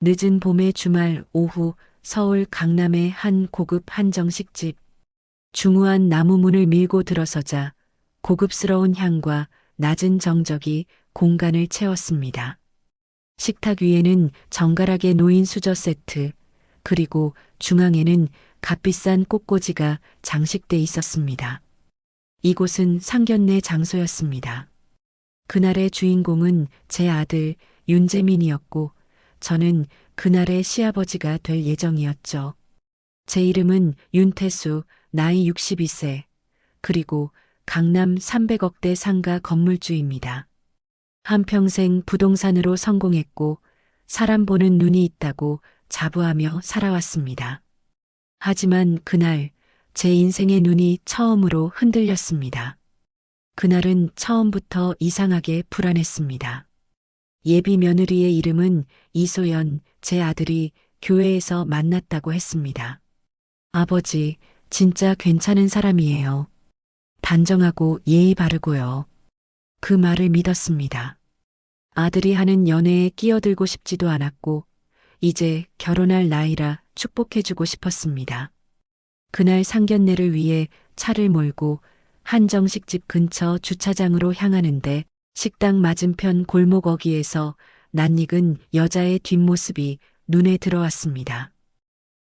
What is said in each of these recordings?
늦은 봄의 주말 오후 서울 강남의 한 고급 한정식집. 중후한 나무문을 밀고 들어서자 고급스러운 향과 낮은 정적이 공간을 채웠습니다. 식탁 위에는 정갈하게 놓인 수저 세트, 그리고 중앙에는 값비싼 꽃꽂이가 장식돼 있었습니다. 이곳은 상견례 장소였습니다. 그날의 주인공은 제 아들 윤재민이었고, 저는 그날의 시아버지가 될 예정이었죠. 제 이름은 윤태수, 나이 62세, 그리고 강남 300억대 상가 건물주입니다. 한평생 부동산으로 성공했고 사람 보는 눈이 있다고 자부하며 살아왔습니다. 하지만 그날 제 인생의 눈이 처음으로 흔들렸습니다. 그날은 처음부터 이상하게 불안했습니다. 예비 며느리의 이름은 이소연, 제 아들이 교회에서 만났다고 했습니다. 아버지, 진짜 괜찮은 사람이에요. 단정하고 예의 바르고요. 그 말을 믿었습니다. 아들이 하는 연애에 끼어들고 싶지도 않았고, 이제 결혼할 나이라 축복해주고 싶었습니다. 그날 상견례를 위해 차를 몰고 한정식집 근처 주차장으로 향하는데, 식당 맞은편 골목 어귀에서 낯익은 여자의 뒷모습이 눈에 들어왔습니다.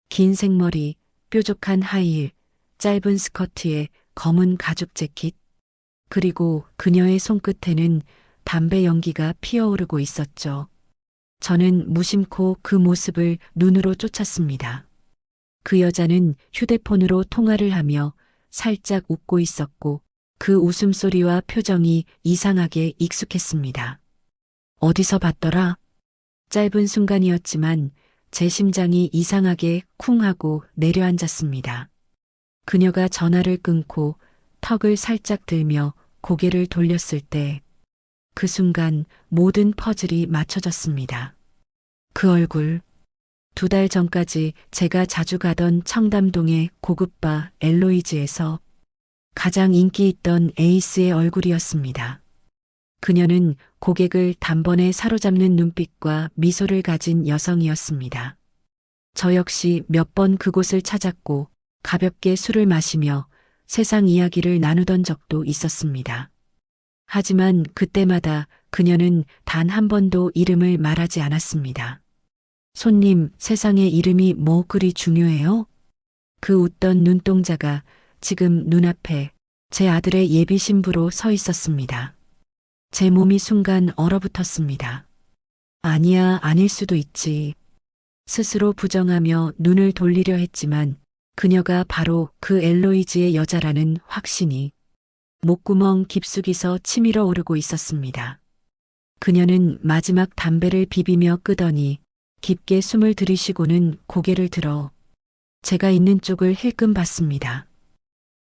긴 생머리, 뾰족한 하이힐, 짧은 스커트에 검은 가죽 재킷, 그리고 그녀의 손끝에는 담배 연기가 피어오르고 있었죠. 저는 무심코 그 모습을 눈으로 쫓았습니다. 그 여자는 휴대폰으로 통화를 하며 살짝 웃고 있었고, 그 웃음소리와 표정이 이상하게 익숙했습니다. 어디서 봤더라? 짧은 순간이었지만 제 심장이 이상하게 쿵 하고 내려앉았습니다. 그녀가 전화를 끊고 턱을 살짝 들며 고개를 돌렸을 때, 그 순간 모든 퍼즐이 맞춰졌습니다. 그 얼굴, 2달 전까지 제가 자주 가던 청담동의 고급바 엘로이즈에서 가장 인기 있던 에이스의 얼굴이었습니다. 그녀는 고객을 단번에 사로잡는 눈빛과 미소를 가진 여성이었습니다. 저 역시 몇 번 그곳을 찾았고 가볍게 술을 마시며 세상 이야기를 나누던 적도 있었습니다. 하지만 그때마다 그녀는 단 한 번도 이름을 말하지 않았습니다. 손님, 세상에 이름이 뭐 그리 중요해요? 그 웃던 눈동자가 지금 눈앞에 제 아들의 예비 신부로 서 있었습니다. 제 몸이 순간 얼어붙었습니다. 아니야, 아닐 수도 있지. 스스로 부정하며 눈을 돌리려 했지만 그녀가 바로 그 엘로이즈의 여자라는 확신이 목구멍 깊숙이서 치밀어 오르고 있었습니다. 그녀는 마지막 담배를 비비며 끄더니 깊게 숨을 들이쉬고는 고개를 들어 제가 있는 쪽을 힐끔 봤습니다.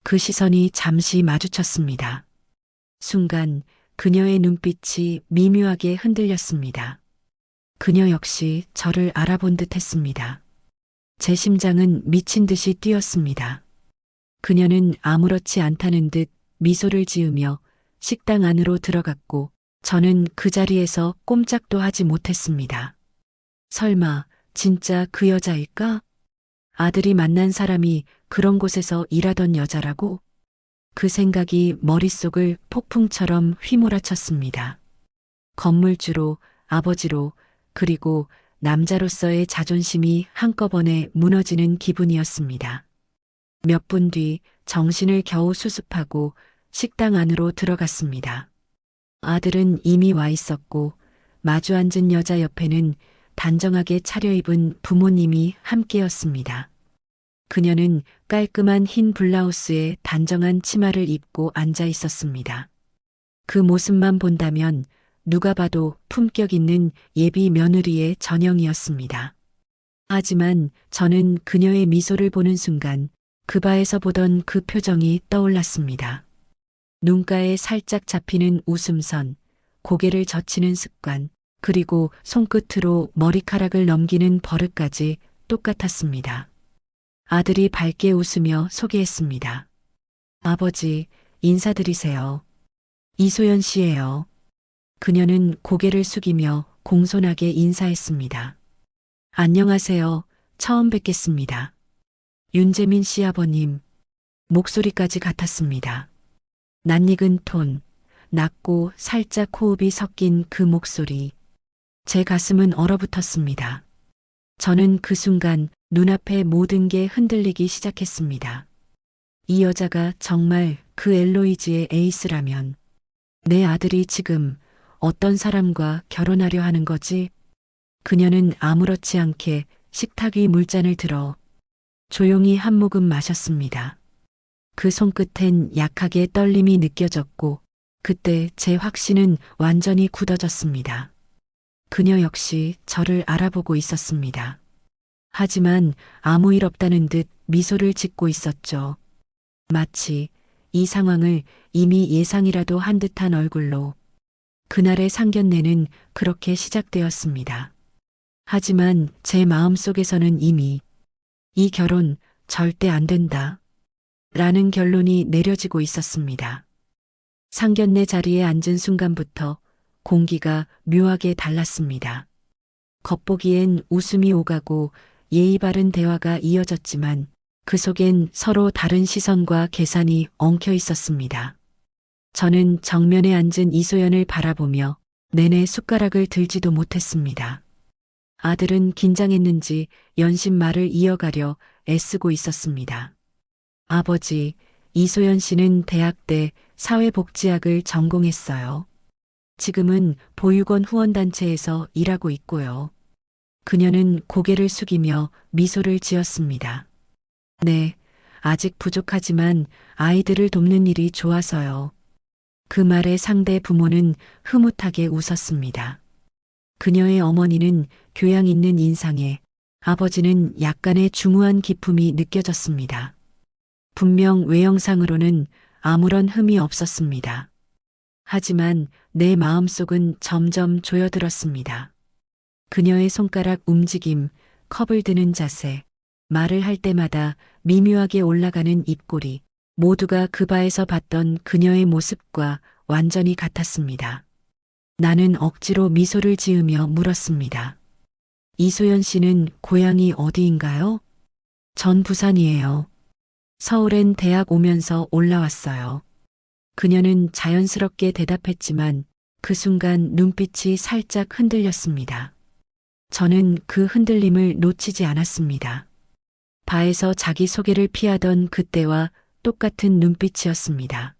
그 시선이 잠시 마주쳤습니다. 순간 그녀의 눈빛이 미묘하게 흔들렸습니다. 그녀 역시 저를 알아본 듯 했습니다. 제 심장은 미친 듯이 뛰었습니다. 그녀는 아무렇지 않다는 듯 미소를 지으며 식당 안으로 들어갔고 저는 그 자리에서 꼼짝도 하지 못했습니다. 설마 진짜 그 여자일까? 아들이 만난 사람이 그런 곳에서 일하던 여자라고? 그 생각이 머릿속을 폭풍처럼 휘몰아쳤습니다. 건물주로, 아버지로, 그리고 남자로서의 자존심이 한꺼번에 무너지는 기분이었습니다. 몇 분 뒤 정신을 겨우 수습하고 식당 안으로 들어갔습니다. 아들은 이미 와 있었고 마주 앉은 여자 옆에는 단정하게 차려입은 부모님이 함께였습니다. 그녀는 깔끔한 흰 블라우스에 단정한 치마를 입고 앉아 있었습니다. 그 모습만 본다면 누가 봐도 품격 있는 예비 며느리의 전형이었습니다. 하지만 저는 그녀의 미소를 보는 순간 그 바에서 보던 그 표정이 떠올랐습니다. 눈가에 살짝 잡히는 웃음선, 고개를 젖히는 습관, 그리고 손끝으로 머리카락을 넘기는 버릇까지 똑같았습니다. 아들이 밝게 웃으며 소개했습니다. 아버지, 인사드리세요. 이소연 씨예요. 그녀는 고개를 숙이며 공손하게 인사했습니다. 안녕하세요. 처음 뵙겠습니다. 윤재민 씨 아버님. 목소리까지 같았습니다. 낯익은 톤, 낮고 살짝 호흡이 섞인 그 목소리. 제 가슴은 얼어붙었습니다. 저는 그 순간 눈앞의 모든 게 흔들리기 시작했습니다. 이 여자가 정말 그 엘로이즈의 에이스라면 내 아들이 지금 어떤 사람과 결혼하려 하는 거지? 그녀는 아무렇지 않게 식탁 위 물잔을 들어 조용히 한 모금 마셨습니다. 그 손끝엔 약하게 떨림이 느껴졌고 그때 제 확신은 완전히 굳어졌습니다. 그녀 역시 저를 알아보고 있었습니다. 하지만 아무 일 없다는 듯 미소를 짓고 있었죠. 마치 이 상황을 이미 예상이라도 한 듯한 얼굴로. 그날의 상견례는 그렇게 시작되었습니다. 하지만 제 마음속에서는 이미 이 결혼 절대 안 된다. 라는 결론이 내려지고 있었습니다. 상견례 자리에 앉은 순간부터 공기가 묘하게 달랐습니다. 겉보기엔 웃음이 오가고 예의 바른 대화가 이어졌지만 그 속엔 서로 다른 시선과 계산이 엉켜 있었습니다. 저는 정면에 앉은 이소연을 바라보며 내내 숟가락을 들지도 못했습니다. 아들은 긴장했는지 연신 말을 이어가려 애쓰고 있었습니다. 아버지, 이소연 씨는 대학 때 사회복지학을 전공했어요. 지금은 보육원 후원단체에서 일하고 있고요. 그녀는 고개를 숙이며 미소를 지었습니다. 네, 아직 부족하지만 아이들을 돕는 일이 좋아서요. 그 말에 상대 부모는 흐뭇하게 웃었습니다. 그녀의 어머니는 교양 있는 인상에 아버지는 약간의 중후한 기품이 느껴졌습니다. 분명 외형상으로는 아무런 흠이 없었습니다. 하지만 내 마음속은 점점 조여들었습니다. 그녀의 손가락 움직임, 컵을 드는 자세, 말을 할 때마다 미묘하게 올라가는 입꼬리, 모두가 그 바에서 봤던 그녀의 모습과 완전히 같았습니다. 나는 억지로 미소를 지으며 물었습니다. 이소연 씨는 고향이 어디인가요? 전 부산이에요. 서울엔 대학 오면서 올라왔어요. 그녀는 자연스럽게 대답했지만 그 순간 눈빛이 살짝 흔들렸습니다. 저는 그 흔들림을 놓치지 않았습니다. 바에서 자기 소개를 피하던 그때와 똑같은 눈빛이었습니다.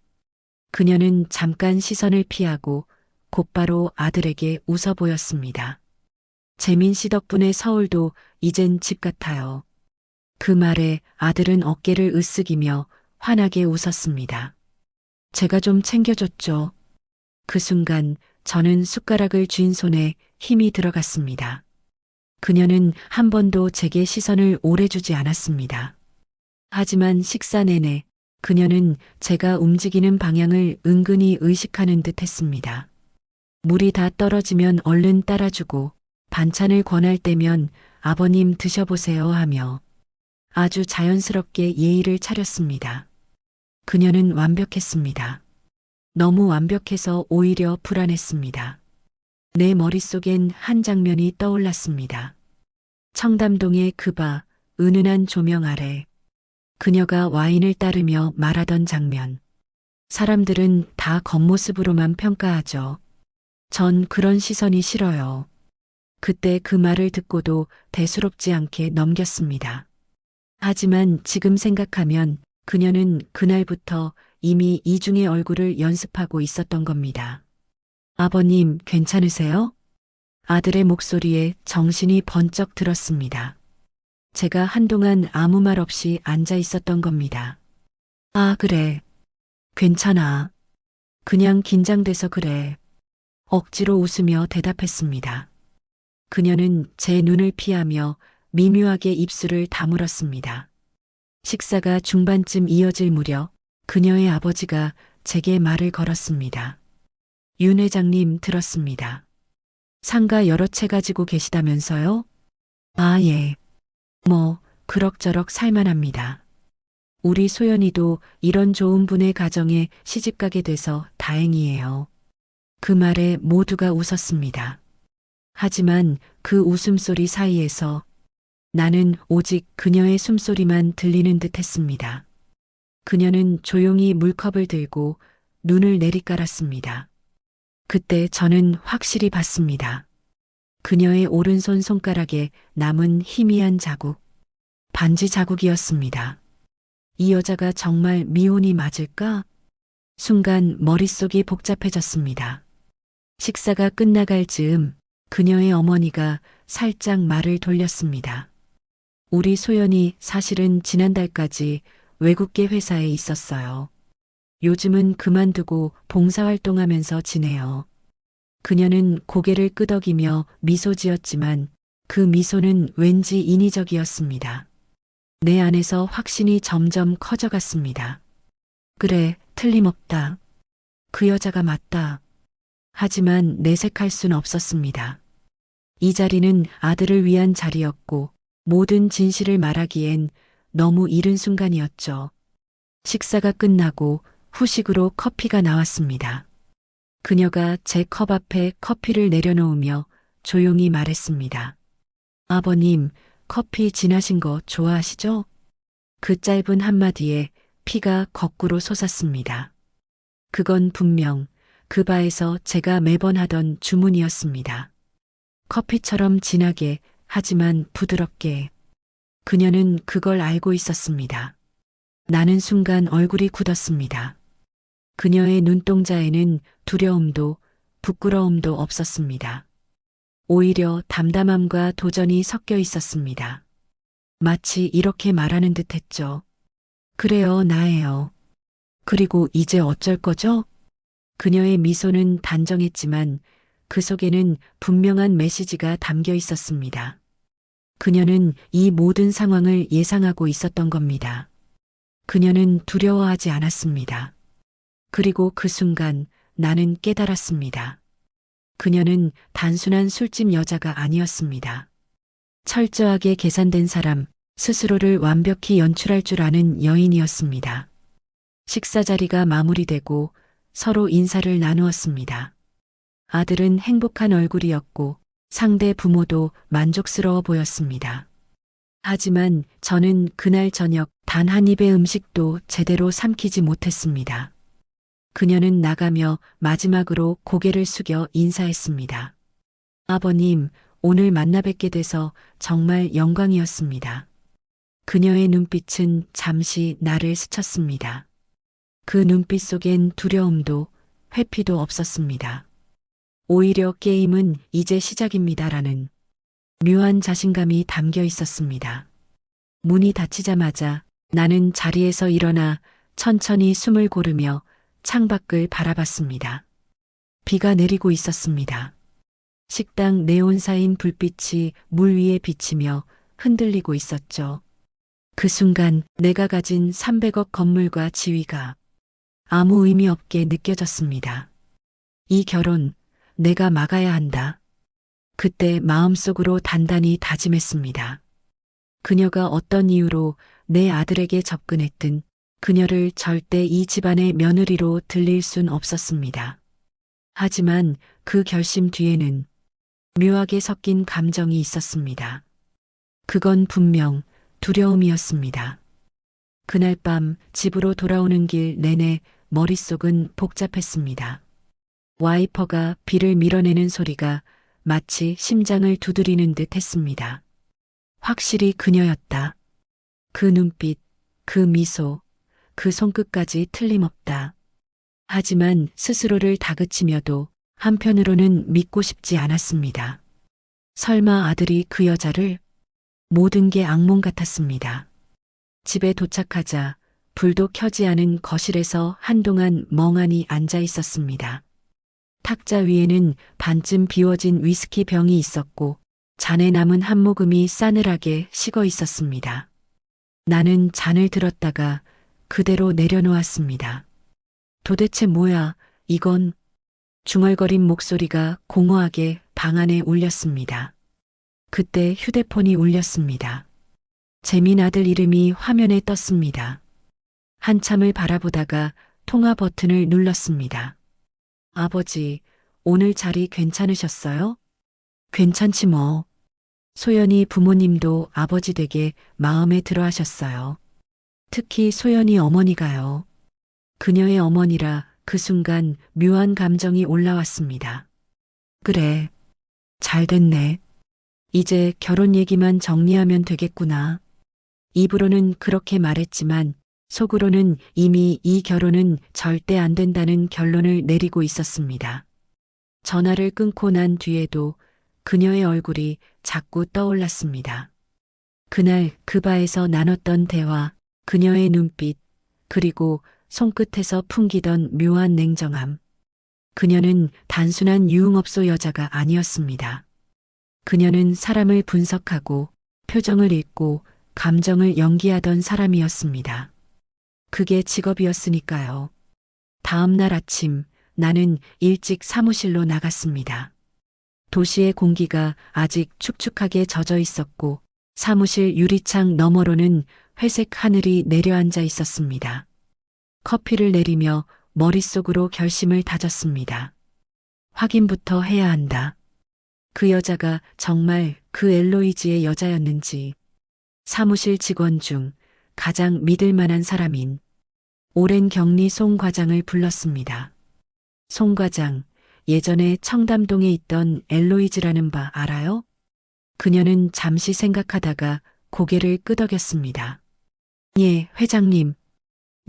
그녀는 잠깐 시선을 피하고 곧바로 아들에게 웃어 보였습니다. 재민 씨 덕분에 서울도 이젠 집 같아요. 그 말에 아들은 어깨를 으쓱이며 환하게 웃었습니다. 제가 좀 챙겨줬죠. 그 순간 저는 숟가락을 쥔 손에 힘이 들어갔습니다. 그녀는 한 번도 제게 시선을 오래 주지 않았습니다. 하지만 식사 내내 그녀는 제가 움직이는 방향을 은근히 의식하는 듯 했습니다. 물이 다 떨어지면 얼른 따라주고 반찬을 권할 때면 아버님 드셔보세요 하며 아주 자연스럽게 예의를 차렸습니다. 그녀는 완벽했습니다. 너무 완벽해서 오히려 불안했습니다. 내 머릿속엔 한 장면이 떠올랐습니다. 청담동의 그 바, 은은한 조명 아래 그녀가 와인을 따르며 말하던 장면. 사람들은 다 겉모습으로만 평가하죠. 전 그런 시선이 싫어요. 그때 그 말을 듣고도 대수롭지 않게 넘겼습니다. 하지만 지금 생각하면 그녀는 그날부터 이미 이중의 얼굴을 연습하고 있었던 겁니다. 아버님, 괜찮으세요? 아들의 목소리에 정신이 번쩍 들었습니다. 제가 한동안 아무 말 없이 앉아 있었던 겁니다. 아, 그래. 괜찮아. 그냥 긴장돼서 그래. 억지로 웃으며 대답했습니다. 그녀는 제 눈을 피하며 미묘하게 입술을 다물었습니다. 식사가 중반쯤 이어질 무렵 그녀의 아버지가 제게 말을 걸었습니다. 윤 회장님 들었습니다. 상가 여러 채 가지고 계시다면서요? 아, 예. 뭐 그럭저럭 살만합니다. 우리 소연이도 이런 좋은 분의 가정에 시집가게 돼서 다행이에요. 그 말에 모두가 웃었습니다. 하지만 그 웃음소리 사이에서 나는 오직 그녀의 숨소리만 들리는 듯 했습니다. 그녀는 조용히 물컵을 들고 눈을 내리깔았습니다. 그때 저는 확실히 봤습니다. 그녀의 오른손 손가락에 남은 희미한 자국, 반지 자국이었습니다. 이 여자가 정말 미혼이 맞을까? 순간 머릿속이 복잡해졌습니다. 식사가 끝나갈 즈음 그녀의 어머니가 살짝 말을 돌렸습니다. 우리 소연이 사실은 지난달까지 외국계 회사에 있었어요. 요즘은 그만두고 봉사활동하면서 지내요. 그녀는 고개를 끄덕이며 미소 지었지만 그 미소는 왠지 인위적이었습니다. 내 안에서 확신이 점점 커져갔습니다. 그래, 틀림없다. 그 여자가 맞다. 하지만 내색할 순 없었습니다. 이 자리는 아들을 위한 자리였고 모든 진실을 말하기엔 너무 이른 순간이었죠. 식사가 끝나고 후식으로 커피가 나왔습니다. 그녀가 제 컵 앞에 커피를 내려놓으며 조용히 말했습니다. 아버님, 커피 진하신 거 좋아하시죠? 그 짧은 한마디에 피가 거꾸로 솟았습니다. 그건 분명 그 바에서 제가 매번 하던 주문이었습니다. 커피처럼 진하게 하지만 부드럽게. 그녀는 그걸 알고 있었습니다. 나는 순간 얼굴이 굳었습니다. 그녀의 눈동자에는 두려움도 부끄러움도 없었습니다. 오히려 담담함과 도전이 섞여 있었습니다. 마치 이렇게 말하는 듯 했죠. 그래요, 나예요. 그리고 이제 어쩔 거죠? 그녀의 미소는 단정했지만 그 속에는 분명한 메시지가 담겨 있었습니다. 그녀는 이 모든 상황을 예상하고 있었던 겁니다. 그녀는 두려워하지 않았습니다. 그리고 그 순간 나는 깨달았습니다. 그녀는 단순한 술집 여자가 아니었습니다. 철저하게 계산된 사람, 스스로를 완벽히 연출할 줄 아는 여인이었습니다. 식사 자리가 마무리되고 서로 인사를 나누었습니다. 아들은 행복한 얼굴이었고 상대 부모도 만족스러워 보였습니다. 하지만 저는 그날 저녁 단 한 입의 음식도 제대로 삼키지 못했습니다. 그녀는 나가며 마지막으로 고개를 숙여 인사했습니다. 아버님, 오늘 만나 뵙게 돼서 정말 영광이었습니다. 그녀의 눈빛은 잠시 나를 스쳤습니다. 그 눈빛 속엔 두려움도 회피도 없었습니다. 오히려 게임은 이제 시작입니다라는 묘한 자신감이 담겨 있었습니다. 문이 닫히자마자 나는 자리에서 일어나 천천히 숨을 고르며 창밖을 바라봤습니다. 비가 내리고 있었습니다. 식당 네온사인 불빛이 물 위에 비치며 흔들리고 있었죠. 그 순간 내가 가진 300억 건물과 지위가 아무 의미 없게 느껴졌습니다. 이 결혼 내가 막아야 한다. 그때 마음속으로 단단히 다짐했습니다. 그녀가 어떤 이유로 내 아들에게 접근했든 그녀를 절대 이 집안의 며느리로 들릴 순 없었습니다. 하지만 그 결심 뒤에는 묘하게 섞인 감정이 있었습니다. 그건 분명 두려움이었습니다. 그날 밤 집으로 돌아오는 길 내내 머릿속은 복잡했습니다. 와이퍼가 비를 밀어내는 소리가 마치 심장을 두드리는 듯 했습니다. 확실히 그녀였다. 그 눈빛, 그 미소, 그 손끝까지 틀림없다. 하지만 스스로를 다그치며도 한편으로는 믿고 싶지 않았습니다. 설마 아들이 그 여자를? 모든 게 악몽 같았습니다. 집에 도착하자 불도 켜지 않은 거실에서 한동안 멍하니 앉아 있었습니다. 탁자 위에는 반쯤 비워진 위스키 병이 있었고 잔에 남은 한 모금이 싸늘하게 식어 있었습니다. 나는 잔을 들었다가 그대로 내려놓았습니다. 도대체 뭐야, 이건? 중얼거린 목소리가 공허하게 방 안에 울렸습니다. 그때 휴대폰이 울렸습니다. 재민 아들 이름이 화면에 떴습니다. 한참을 바라보다가 통화 버튼을 눌렀습니다. 아버지, 오늘 자리 괜찮으셨어요? 괜찮지 뭐. 소연이 부모님도 아버지 댁에 마음에 들어 하셨어요. 특히 소연이 어머니가요. 그녀의 어머니라 그 순간 묘한 감정이 올라왔습니다. 그래, 잘 됐네. 이제 결혼 얘기만 정리하면 되겠구나. 입으로는 그렇게 말했지만 속으로는 이미 이 결혼은 절대 안 된다는 결론을 내리고 있었습니다. 전화를 끊고 난 뒤에도 그녀의 얼굴이 자꾸 떠올랐습니다. 그날 그 바에서 나눴던 대화, 그녀의 눈빛, 그리고 손끝에서 풍기던 묘한 냉정함. 그녀는 단순한 유흥업소 여자가 아니었습니다. 그녀는 사람을 분석하고 표정을 읽고 감정을 연기하던 사람이었습니다. 그게 직업이었으니까요. 다음 날 아침 나는 일찍 사무실로 나갔습니다. 도시의 공기가 아직 축축하게 젖어 있었고 사무실 유리창 너머로는 회색 하늘이 내려앉아 있었습니다. 커피를 내리며 머릿속으로 결심을 다졌습니다. 확인부터 해야 한다. 그 여자가 정말 그 엘로이즈의 여자였는지, 사무실 직원 중 가장 믿을 만한 사람인 오랜 격리 송 과장을 불렀습니다. 송 과장, 예전에 청담동에 있던 엘로이즈라는 바 알아요? 그녀는 잠시 생각하다가 고개를 끄덕였습니다. 예, 회장님.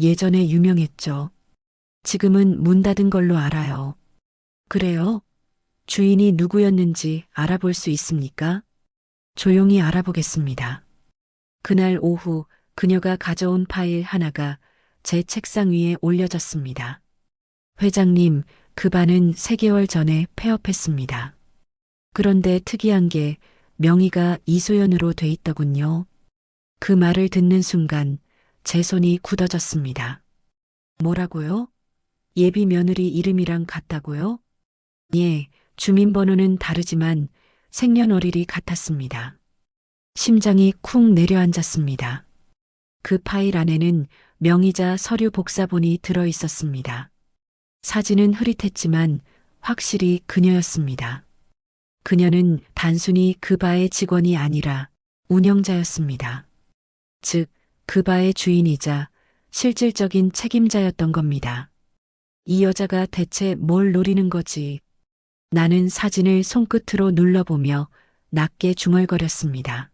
예전에 유명했죠. 지금은 문 닫은 걸로 알아요. 그래요? 주인이 누구였는지 알아볼 수 있습니까? 조용히 알아보겠습니다. 그날 오후 그녀가 가져온 파일 하나가 제 책상 위에 올려졌습니다. 회장님, 그 반은 3개월 전에 폐업했습니다. 그런데 특이한 게 명의가 이소연으로 돼 있더군요. 그 말을 듣는 순간 제 손이 굳어졌습니다. 뭐라고요? 예비 며느리 이름이랑 같다고요? 예, 주민번호는 다르지만 생년월일이 같았습니다. 심장이 쿵 내려앉았습니다. 그 파일 안에는 명의자 서류 복사본이 들어 있었습니다. 사진은 흐릿했지만 확실히 그녀였습니다. 그녀는 단순히 그 바의 직원이 아니라 운영자였습니다. 즉, 그 바의 주인이자 실질적인 책임자였던 겁니다. 이 여자가 대체 뭘 노리는 거지? 나는 사진을 손끝으로 눌러보며 낮게 중얼거렸습니다.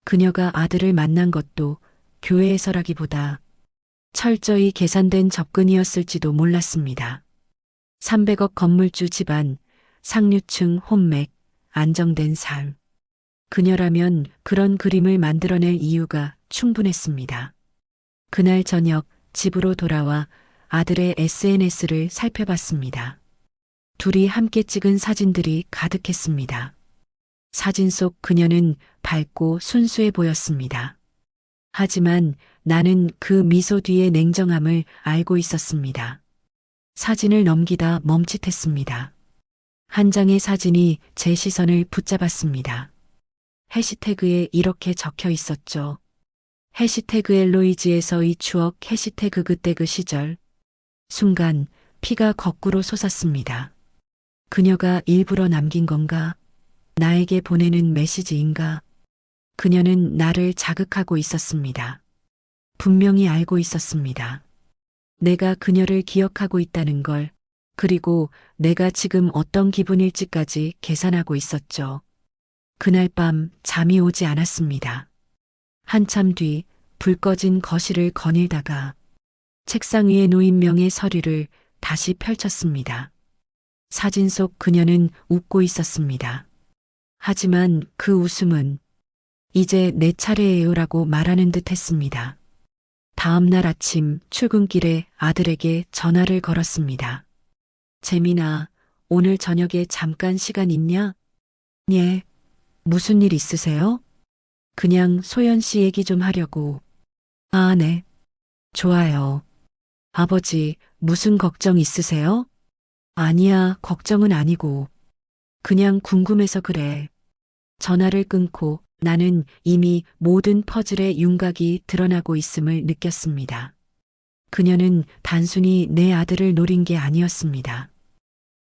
그녀가 아들을 만난 것도 교회에서라기보다 철저히 계산된 접근이었을지도 몰랐습니다. 300억 건물주 집안, 상류층 혼맥, 안정된 삶. 그녀라면 그런 그림을 만들어낼 이유가 충분했습니다. 그날 저녁 집으로 돌아와 아들의 SNS를 살펴봤습니다. 둘이 함께 찍은 사진들이 가득했습니다. 사진 속 그녀는 밝고 순수해 보였습니다. 하지만 나는 그 미소 뒤의 냉정함을 알고 있었습니다. 사진을 넘기다 멈칫했습니다. 한 장의 사진이 제 시선을 붙잡았습니다. 해시태그에 이렇게 적혀 있었죠. 해시태그 엘로이즈에서의 추억 해시태그 그때 그 시절. 순간 피가 거꾸로 솟았습니다. 그녀가 일부러 남긴 건가? 나에게 보내는 메시지인가? 그녀는 나를 자극하고 있었습니다. 분명히 알고 있었습니다. 내가 그녀를 기억하고 있다는 걸, 그리고 내가 지금 어떤 기분일지까지 계산하고 있었죠. 그날 밤 잠이 오지 않았습니다. 한참 뒤 불 꺼진 거실을 거닐다가 책상 위에 놓인 명의 서류를 다시 펼쳤습니다. 사진 속 그녀는 웃고 있었습니다. 하지만 그 웃음은 이제 내 차례예요라고 말하는 듯 했습니다. 다음 날 아침 출근길에 아들에게 전화를 걸었습니다. 재민아, 오늘 저녁에 잠깐 시간 있냐? 예. 무슨 일 있으세요? 그냥 소연 씨 얘기 좀 하려고. 아, 네. 좋아요. 아버지, 무슨 걱정 있으세요? 아니야, 걱정은 아니고. 그냥 궁금해서 그래. 전화를 끊고 나는 이미 모든 퍼즐의 윤곽이 드러나고 있음을 느꼈습니다. 그녀는 단순히 내 아들을 노린 게 아니었습니다.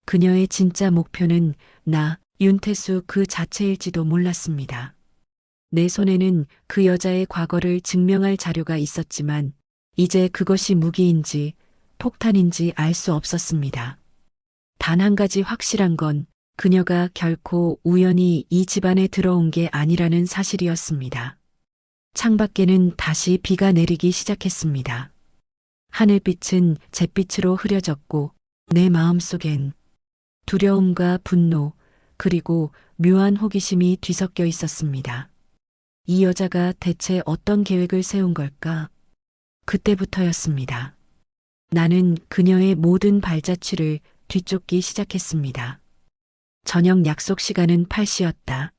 그녀의 진짜 목표는 나 윤태수 그 자체일지도 몰랐습니다. 내 손에는 그 여자의 과거를 증명할 자료가 있었지만 이제 그것이 무기인지 폭탄인지 알 수 없었습니다. 단 한 가지 확실한 건 그녀가 결코 우연히 이 집안에 들어온 게 아니라는 사실이었습니다. 창밖에는 다시 비가 내리기 시작했습니다. 하늘빛은 잿빛으로 흐려졌고 내 마음속엔 두려움과 분노 그리고 묘한 호기심이 뒤섞여 있었습니다. 이 여자가 대체 어떤 계획을 세운 걸까? 그때부터였습니다. 나는 그녀의 모든 발자취를 뒤쫓기 시작했습니다. 저녁 약속 시간은 8시였다.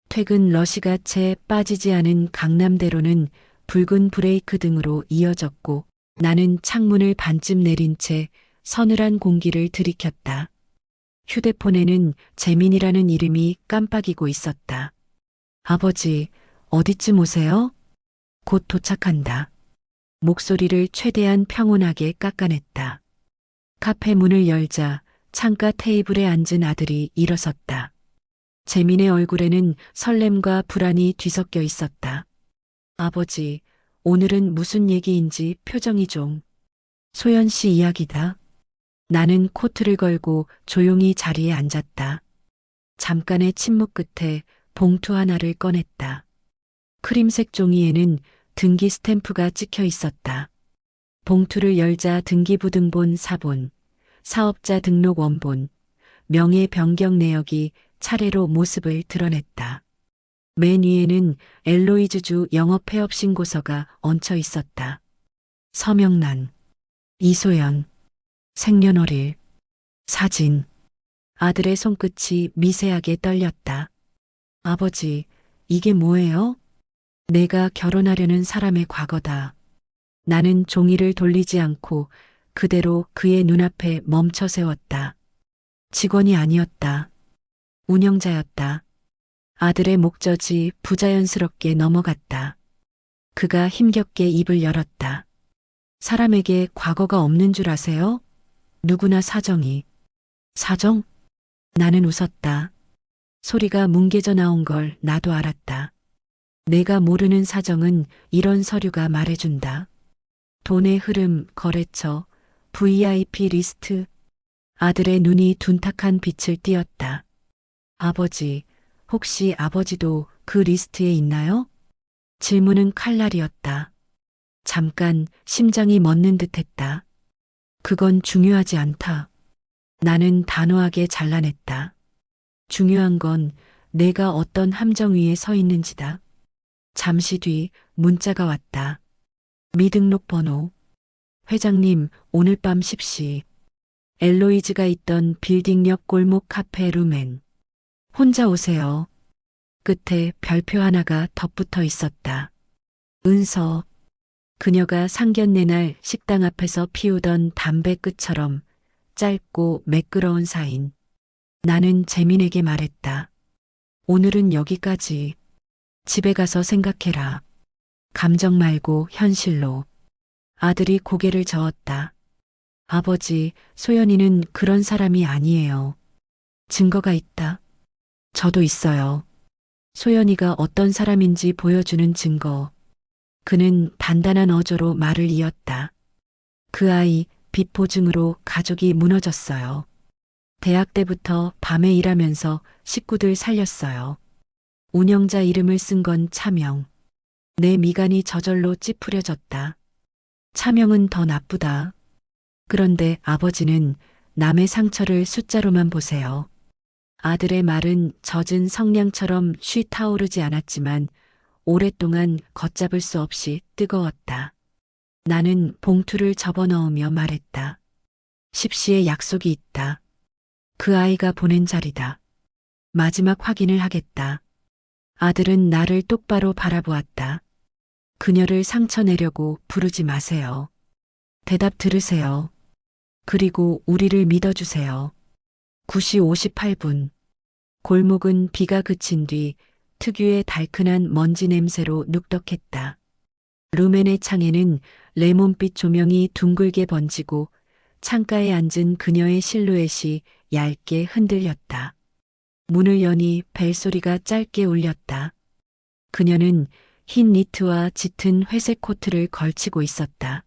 퇴근 러시가 채 빠지지 않은 강남대로는 붉은 브레이크 등으로 이어졌고 나는 창문을 반쯤 내린 채 서늘한 공기를 들이켰다. 휴대폰에는 재민이라는 이름이 깜빡이고 있었다. 아버지, 어디쯤 오세요? 곧 도착한다. 목소리를 최대한 평온하게 깎아냈다. 카페 문을 열자 창가 테이블에 앉은 아들이 일어섰다. 재민의 얼굴에는 설렘과 불안이 뒤섞여 있었다. 아버지, 오늘은 무슨 얘기인지 표정이 좀. 소연 씨 이야기다. 나는 코트를 걸고 조용히 자리에 앉았다. 잠깐의 침묵 끝에 봉투 하나를 꺼냈다. 크림색 종이에는 등기 스탬프가 찍혀 있었다. 봉투를 열자 등기부등본 사본, 사업자 등록 원본, 명예 변경 내역이 차례로 모습을 드러냈다. 맨 위에는 엘로이즈주 영업 폐업 신고서가 얹혀 있었다. 서명란, 이소연, 생년월일, 사진. 아들의 손끝이 미세하게 떨렸다. 아버지, 이게 뭐예요? 내가 결혼하려는 사람의 과거다. 나는 종이를 돌리지 않고 그대로 그의 눈앞에 멈춰 세웠다. 직원이 아니었다. 운영자였다. 아들의 목젖이 부자연스럽게 넘어갔다. 그가 힘겹게 입을 열었다. 사람에게 과거가 없는 줄 아세요? 누구나 사정이. 사정? 나는 웃었다. 소리가 뭉개져 나온 걸 나도 알았다. 내가 모르는 사정은 이런 서류가 말해준다. 돈의 흐름, 거래처, VIP 리스트. 아들의 눈이 둔탁한 빛을 띠었다. 아버지, 혹시 아버지도 그 리스트에 있나요? 질문은 칼날이었다. 잠깐 심장이 멎는 듯했다. 그건 중요하지 않다. 나는 단호하게 잘라냈다. 중요한 건 내가 어떤 함정 위에 서 있는지다. 잠시 뒤 문자가 왔다. 미등록 번호. 회장님, 오늘 밤 10시. 엘로이즈가 있던 빌딩 옆 골목 카페 루멘. 혼자 오세요. 끝에 별표 하나가 덧붙어 있었다. 은서. 그녀가 상견례 날 식당 앞에서 피우던 담배 끝처럼 짧고 매끄러운 사인. 나는 재민에게 말했다. 오늘은 여기까지. 집에 가서 생각해라. 감정 말고 현실로. 아들이 고개를 저었다. 아버지, 소연이는 그런 사람이 아니에요. 증거가 있다. 저도 있어요. 소연이가 어떤 사람인지 보여주는 증거. 그는 단단한 어조로 말을 이었다. 그 아이 빚 보증으로 가족이 무너졌어요. 대학 때부터 밤에 일하면서 식구들 살렸어요. 운영자 이름을 쓴 건 차명. 내 미간이 저절로 찌푸려졌다. 차명은 더 나쁘다. 그런데 아버지는 남의 상처를 숫자로만 보세요. 아들의 말은 젖은 성냥처럼 쉬타오르지 않았지만 오랫동안 걷잡을 수 없이 뜨거웠다. 나는 봉투를 접어넣으며 말했다. 10시에 약속이 있다. 그 아이가 보낸 자리다. 마지막 확인을 하겠다. 아들은 나를 똑바로 바라보았다. 그녀를 상처내려고 부르지 마세요. 대답 들으세요. 그리고 우리를 믿어주세요. 9시 58분. 골목은 비가 그친 뒤 특유의 달큰한 먼지 냄새로 눅덕했다. 루멘의 창에는 레몬빛 조명이 둥글게 번지고 창가에 앉은 그녀의 실루엣이 얇게 흔들렸다. 문을 여니 벨소리가 짧게 울렸다. 그녀는 흰 니트와 짙은 회색 코트를 걸치고 있었다.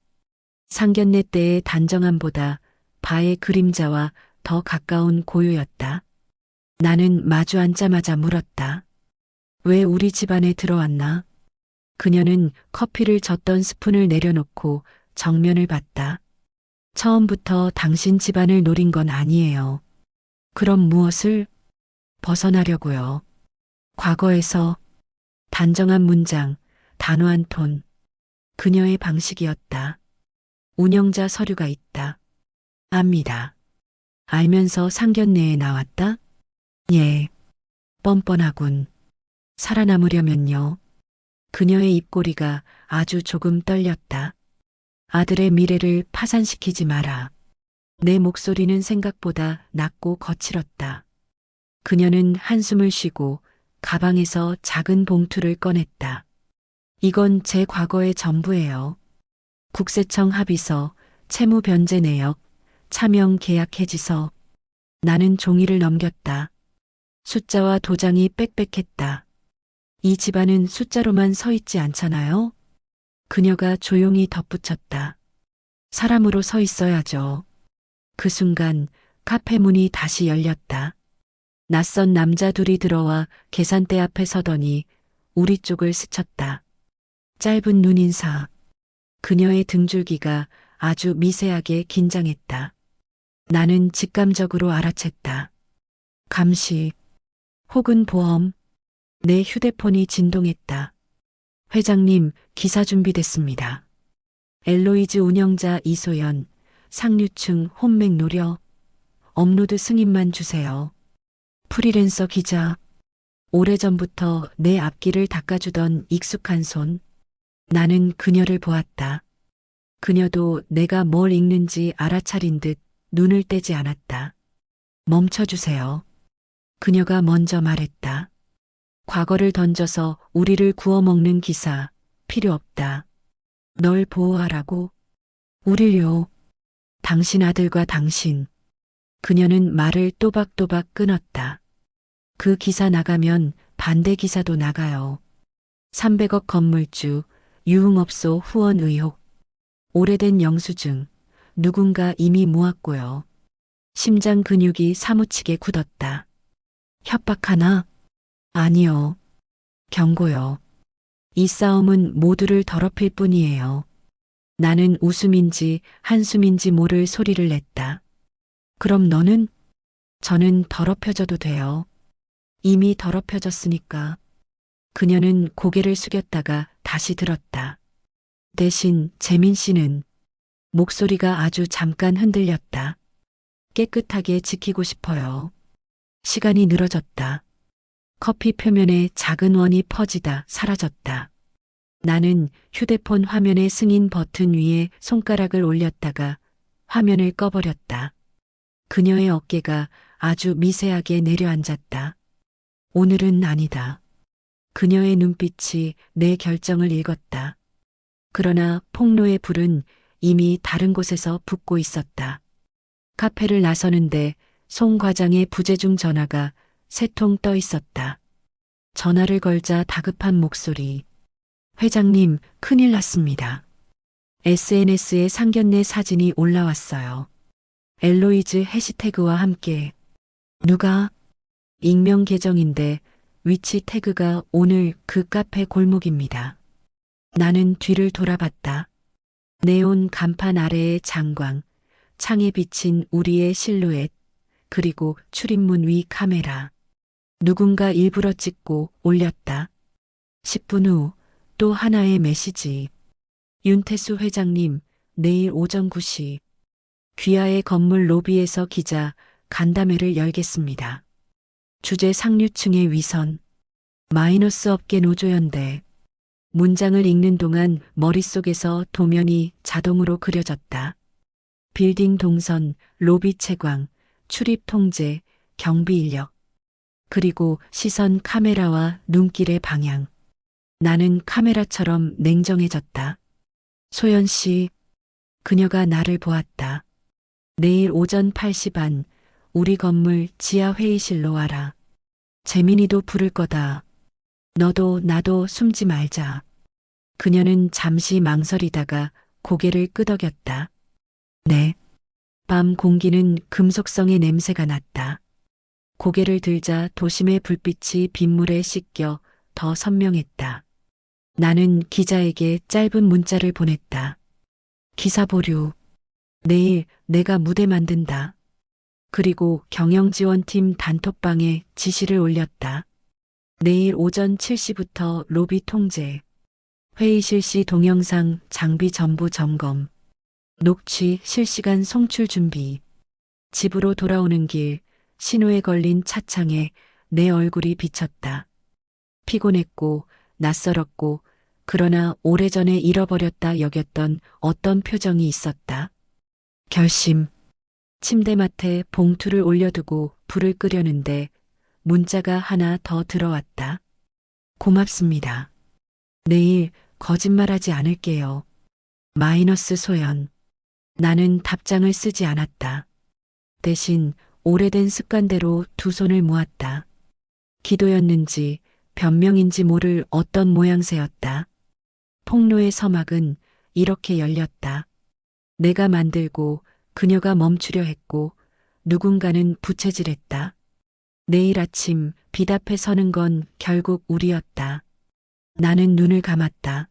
상견례 때의 단정함보다 바의 그림자와 더 가까운 고요였다. 나는 마주 앉자마자 물었다. 왜 우리 집안에 들어왔나? 그녀는 커피를 젓던 스푼을 내려놓고 정면을 봤다. 처음부터 당신 집안을 노린 건 아니에요. 그럼 무엇을? 벗어나려고요. 과거에서 단정한 문장, 단호한 톤. 그녀의 방식이었다. 운영자 서류가 있다. 압니다. 알면서 상견례에 나왔다? 예. 뻔뻔하군. 살아남으려면요. 그녀의 입꼬리가 아주 조금 떨렸다. 아들의 미래를 파산시키지 마라. 내 목소리는 생각보다 낮고 거칠었다. 그녀는 한숨을 쉬고 가방에서 작은 봉투를 꺼냈다. 이건 제 과거의 전부예요. 국세청 합의서, 채무 변제 내역, 차명 계약 해지서. 나는 종이를 넘겼다. 숫자와 도장이 빽빽했다. 이 집안은 숫자로만 서 있지 않잖아요? 그녀가 조용히 덧붙였다. 사람으로 서 있어야죠. 그 순간 카페 문이 다시 열렸다. 낯선 남자 둘이 들어와 계산대 앞에 서더니 우리 쪽을 스쳤다. 짧은 눈인사. 그녀의 등줄기가 아주 미세하게 긴장했다. 나는 직감적으로 알아챘다. 감시 혹은 보험. 내 휴대폰이 진동했다. 회장님, 기사 준비됐습니다. 엘로이즈 운영자 이소연, 상류층 혼맥 노려. 업로드 승인만 주세요. 프리랜서 기자. 오래전부터 내 앞길을 닦아주던 익숙한 손. 나는 그녀를 보았다. 그녀도 내가 뭘 읽는지 알아차린 듯 눈을 떼지 않았다. 멈춰주세요. 그녀가 먼저 말했다. 과거를 던져서 우리를 구워먹는 기사 필요 없다. 널 보호하라고? 우릴요. 당신 아들과 당신. 그녀는 말을 또박또박 끊었다. 그 기사 나가면 반대 기사도 나가요. 300억 건물주, 유흥업소 후원 의혹. 오래된 영수증. 누군가 이미 모았고요. 심장 근육이 사무치게 굳었다. 협박하나? 아니요. 경고요. 이 싸움은 모두를 더럽힐 뿐이에요. 나는 웃음인지 한숨인지 모를 소리를 냈다. 그럼 너는? 저는 더럽혀져도 돼요. 이미 더럽혀졌으니까. 그녀는 고개를 숙였다가 다시 들었다. 대신 재민 씨는 목소리가 아주 잠깐 흔들렸다. 깨끗하게 지키고 싶어요. 시간이 늘어졌다. 커피 표면에 작은 원이 퍼지다 사라졌다. 나는 휴대폰 화면의 승인 버튼 위에 손가락을 올렸다가 화면을 꺼버렸다. 그녀의 어깨가 아주 미세하게 내려앉았다. 오늘은 아니다. 그녀의 눈빛이 내 결정을 읽었다. 그러나 폭로의 불은 이미 다른 곳에서 붙고 있었다. 카페를 나서는데 송 과장의 부재중 전화가 세 통 떠 있었다. 전화를 걸자 다급한 목소리. 회장님, 큰일 났습니다. SNS에 상견례 사진이 올라왔어요. 엘로이즈 해시태그와 함께. 누가? 익명 계정인데 위치 태그가 오늘 그 카페 골목입니다. 나는 뒤를 돌아봤다. 네온 간판 아래의 장광, 창에 비친 우리의 실루엣, 그리고 출입문 위 카메라. 누군가 일부러 찍고 올렸다. 10분 후 또 하나의 메시지. 윤태수 회장님, 내일 오전 9시. 귀하의 건물 로비에서 기자 간담회를 열겠습니다. 주제 상류층의 위선. 마이너스 업계 노조연대. 문장을 읽는 동안 머릿속에서 도면이 자동으로 그려졌다. 빌딩 동선, 로비 채광, 출입 통제, 경비 인력. 그리고 시선 카메라와 눈길의 방향. 나는 카메라처럼 냉정해졌다. 소연 씨. 그녀가 나를 보았다. 내일 오전 8시 반 우리 건물 지하 회의실로 와라. 재민이도 부를 거다. 너도 나도 숨지 말자. 그녀는 잠시 망설이다가 고개를 끄덕였다. 네. 밤 공기는 금속성의 냄새가 났다. 고개를 들자 도심의 불빛이 빗물에 씻겨 더 선명했다. 나는 기자에게 짧은 문자를 보냈다. 기사 보류. 내일 내가 무대 만든다. 그리고 경영지원팀 단톡방에 지시를 올렸다. 내일 오전 7시부터 로비 통제. 회의 실시 동영상 장비 전부 점검. 녹취 실시간 송출 준비. 집으로 돌아오는 길 신호에 걸린 차창에 내 얼굴이 비쳤다. 피곤했고 낯설었고 그러나 오래전에 잃어버렸다 여겼던 어떤 표정이 있었다. 결심. 침대맡에 봉투를 올려두고 불을 끄려는데 문자가 하나 더 들어왔다. 고맙습니다. 내일 거짓말하지 않을게요. 마이너스 소연. 나는 답장을 쓰지 않았다. 대신 오래된 습관대로 두 손을 모았다. 기도였는지 변명인지 모를 어떤 모양새였다. 폭로의 서막은 이렇게 열렸다. 내가 만들고 그녀가 멈추려 했고 누군가는 부채질했다. 내일 아침 빛 앞에 서는 건 결국 우리였다. 나는 눈을 감았다.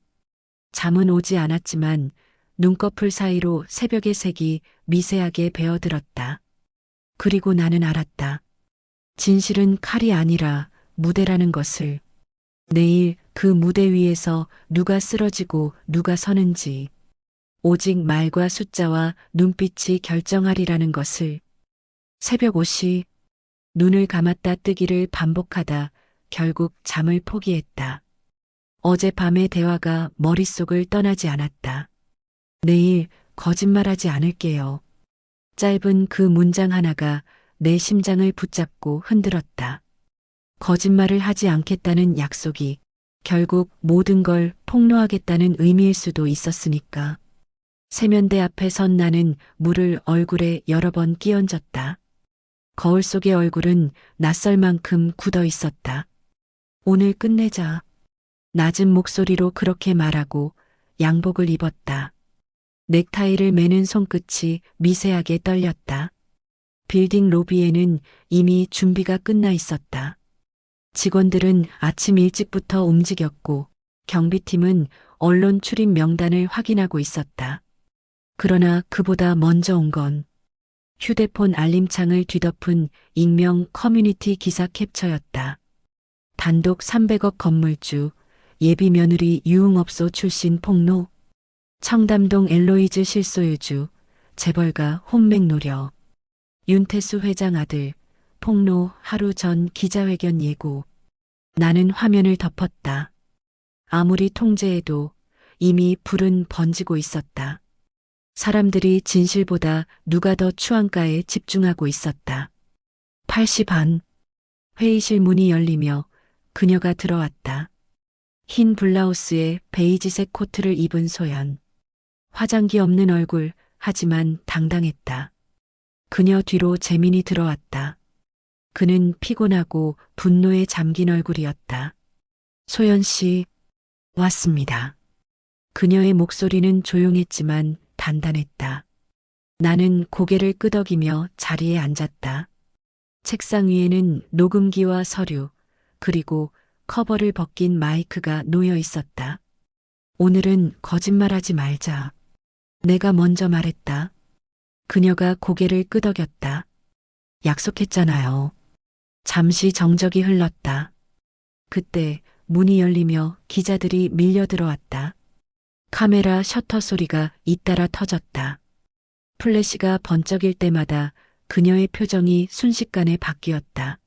잠은 오지 않았지만 눈꺼풀 사이로 새벽의 색이 미세하게 베어들었다. 그리고 나는 알았다. 진실은 칼이 아니라 무대라는 것을. 내일 그 무대 위에서 누가 쓰러지고 누가 서는지. 오직 말과 숫자와 눈빛이 결정하리라는 것을. 새벽 5시 눈을 감았다 뜨기를 반복하다 결국 잠을 포기했다. 어젯밤의 대화가 머릿속을 떠나지 않았다. 내일 거짓말하지 않을게요. 짧은 그 문장 하나가 내 심장을 붙잡고 흔들었다. 거짓말을 하지 않겠다는 약속이 결국 모든 걸 폭로하겠다는 의미일 수도 있었으니까. 세면대 앞에 선 나는 물을 얼굴에 여러 번 끼얹었다. 거울 속의 얼굴은 낯설 만큼 굳어 있었다. 오늘 끝내자. 낮은 목소리로 그렇게 말하고 양복을 입었다. 넥타이를 매는 손끝이 미세하게 떨렸다. 빌딩 로비에는 이미 준비가 끝나 있었다. 직원들은 아침 일찍부터 움직였고 경비팀은 언론 출입 명단을 확인하고 있었다. 그러나 그보다 먼저 온 건 휴대폰 알림창을 뒤덮은 익명 커뮤니티 기사 캡처였다. 단독 300억 건물주, 예비 며느리 유흥업소 출신 폭로, 청담동 엘로이즈 실소유주, 재벌가 혼맥 노려, 윤태수 회장 아들, 폭로 하루 전 기자회견 예고. 나는 화면을 덮었다. 아무리 통제해도 이미 불은 번지고 있었다. 사람들이 진실보다 누가 더 추앙가에 집중하고 있었다. 8시 반. 회의실 문이 열리며 그녀가 들어왔다. 흰 블라우스에 베이지색 코트를 입은 소연. 화장기 없는 얼굴, 하지만 당당했다. 그녀 뒤로 재민이 들어왔다. 그는 피곤하고 분노에 잠긴 얼굴이었다. 소연 씨, 왔습니다. 그녀의 목소리는 조용했지만 단단했다. 나는 고개를 끄덕이며 자리에 앉았다. 책상 위에는 녹음기와 서류, 그리고 커버를 벗긴 마이크가 놓여 있었다. 오늘은 거짓말하지 말자. 내가 먼저 말했다. 그녀가 고개를 끄덕였다. 약속했잖아요. 잠시 정적이 흘렀다. 그때 문이 열리며 기자들이 밀려 들어왔다. 카메라 셔터 소리가 잇따라 터졌다. 플래시가 번쩍일 때마다 그녀의 표정이 순식간에 바뀌었다.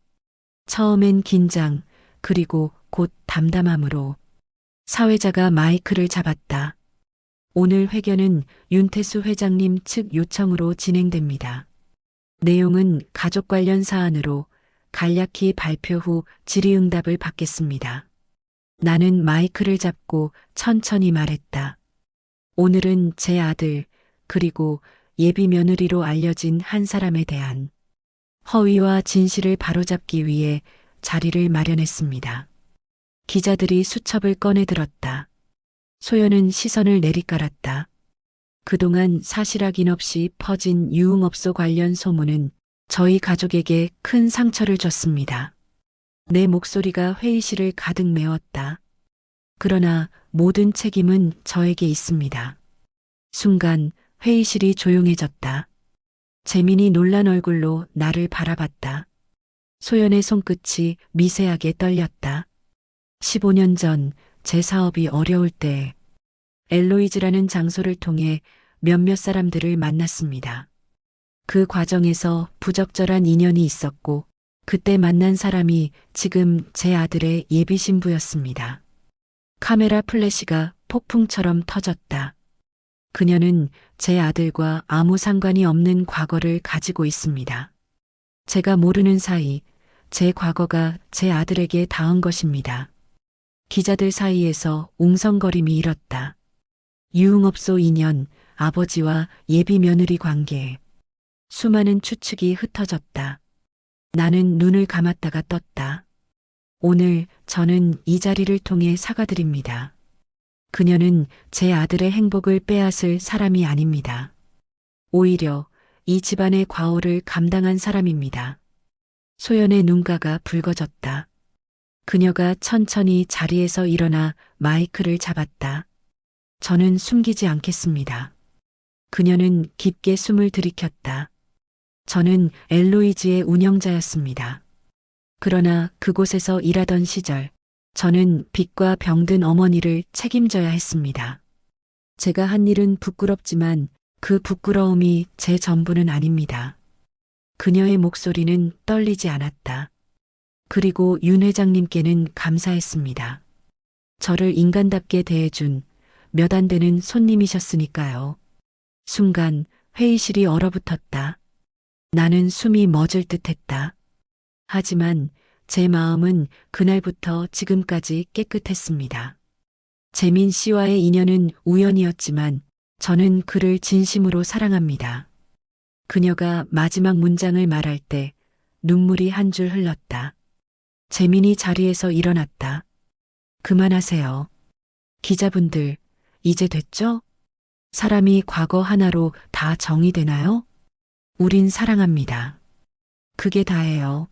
처음엔 긴장, 그리고 곧 담담함으로. 사회자가 마이크를 잡았다. 오늘 회견은 윤태수 회장님 측 요청으로 진행됩니다. 내용은 가족 관련 사안으로 간략히 발표 후 질의응답을 받겠습니다. 나는 마이크를 잡고 천천히 말했다. 오늘은 제 아들, 그리고 예비 며느리로 알려진 한 사람에 대한 허위와 진실을 바로잡기 위해 자리를 마련했습니다. 기자들이 수첩을 꺼내들었다. 소연은 시선을 내리깔았다. 그동안 사실 확인 없이 퍼진 유흥업소 관련 소문은 저희 가족에게 큰 상처를 줬습니다. 내 목소리가 회의실을 가득 메웠다. 그러나 모든 책임은 저에게 있습니다. 순간 회의실이 조용해졌다. 재민이 놀란 얼굴로 나를 바라봤다. 소연의 손끝이 미세하게 떨렸다. 15년 전 제 사업이 어려울 때 엘로이즈라는 장소를 통해 몇몇 사람들을 만났습니다. 그 과정에서 부적절한 인연이 있었고 그때 만난 사람이 지금 제 아들의 예비 신부였습니다. 카메라 플래시가 폭풍처럼 터졌다. 그녀는 제 아들과 아무 상관이 없는 과거를 가지고 있습니다. 제가 모르는 사이 제 과거가 제 아들에게 닿은 것입니다. 기자들 사이에서 웅성거림이 일었다. 유흥업소 인연, 아버지와 예비 며느리 관계. 수많은 추측이 흩어졌다. 나는 눈을 감았다가 떴다. 오늘 저는 이 자리를 통해 사과드립니다. 그녀는 제 아들의 행복을 빼앗을 사람이 아닙니다. 오히려 이 집안의 과오를 감당한 사람입니다. 소연의 눈가가 붉어졌다. 그녀가 천천히 자리에서 일어나 마이크를 잡았다. 저는 숨기지 않겠습니다. 그녀는 깊게 숨을 들이켰다. 저는 엘로이즈의 운영자였습니다. 그러나 그곳에서 일하던 시절 저는 빚과 병든 어머니를 책임져야 했습니다. 제가 한 일은 부끄럽지만 그 부끄러움이 제 전부는 아닙니다. 그녀의 목소리는 떨리지 않았다. 그리고 윤 회장님께는 감사했습니다. 저를 인간답게 대해준 몇 안 되는 손님이셨으니까요. 순간 회의실이 얼어붙었다. 나는 숨이 멎을 듯했다. 하지만 제 마음은 그날부터 지금까지 깨끗했습니다. 재민 씨와의 인연은 우연이었지만 저는 그를 진심으로 사랑합니다. 그녀가 마지막 문장을 말할 때 눈물이 한 줄 흘렀다. 재민이 자리에서 일어났다. 그만하세요. 기자분들, 이제 됐죠? 사람이 과거 하나로 다 정의되나요? 우린 사랑합니다. 그게 다예요.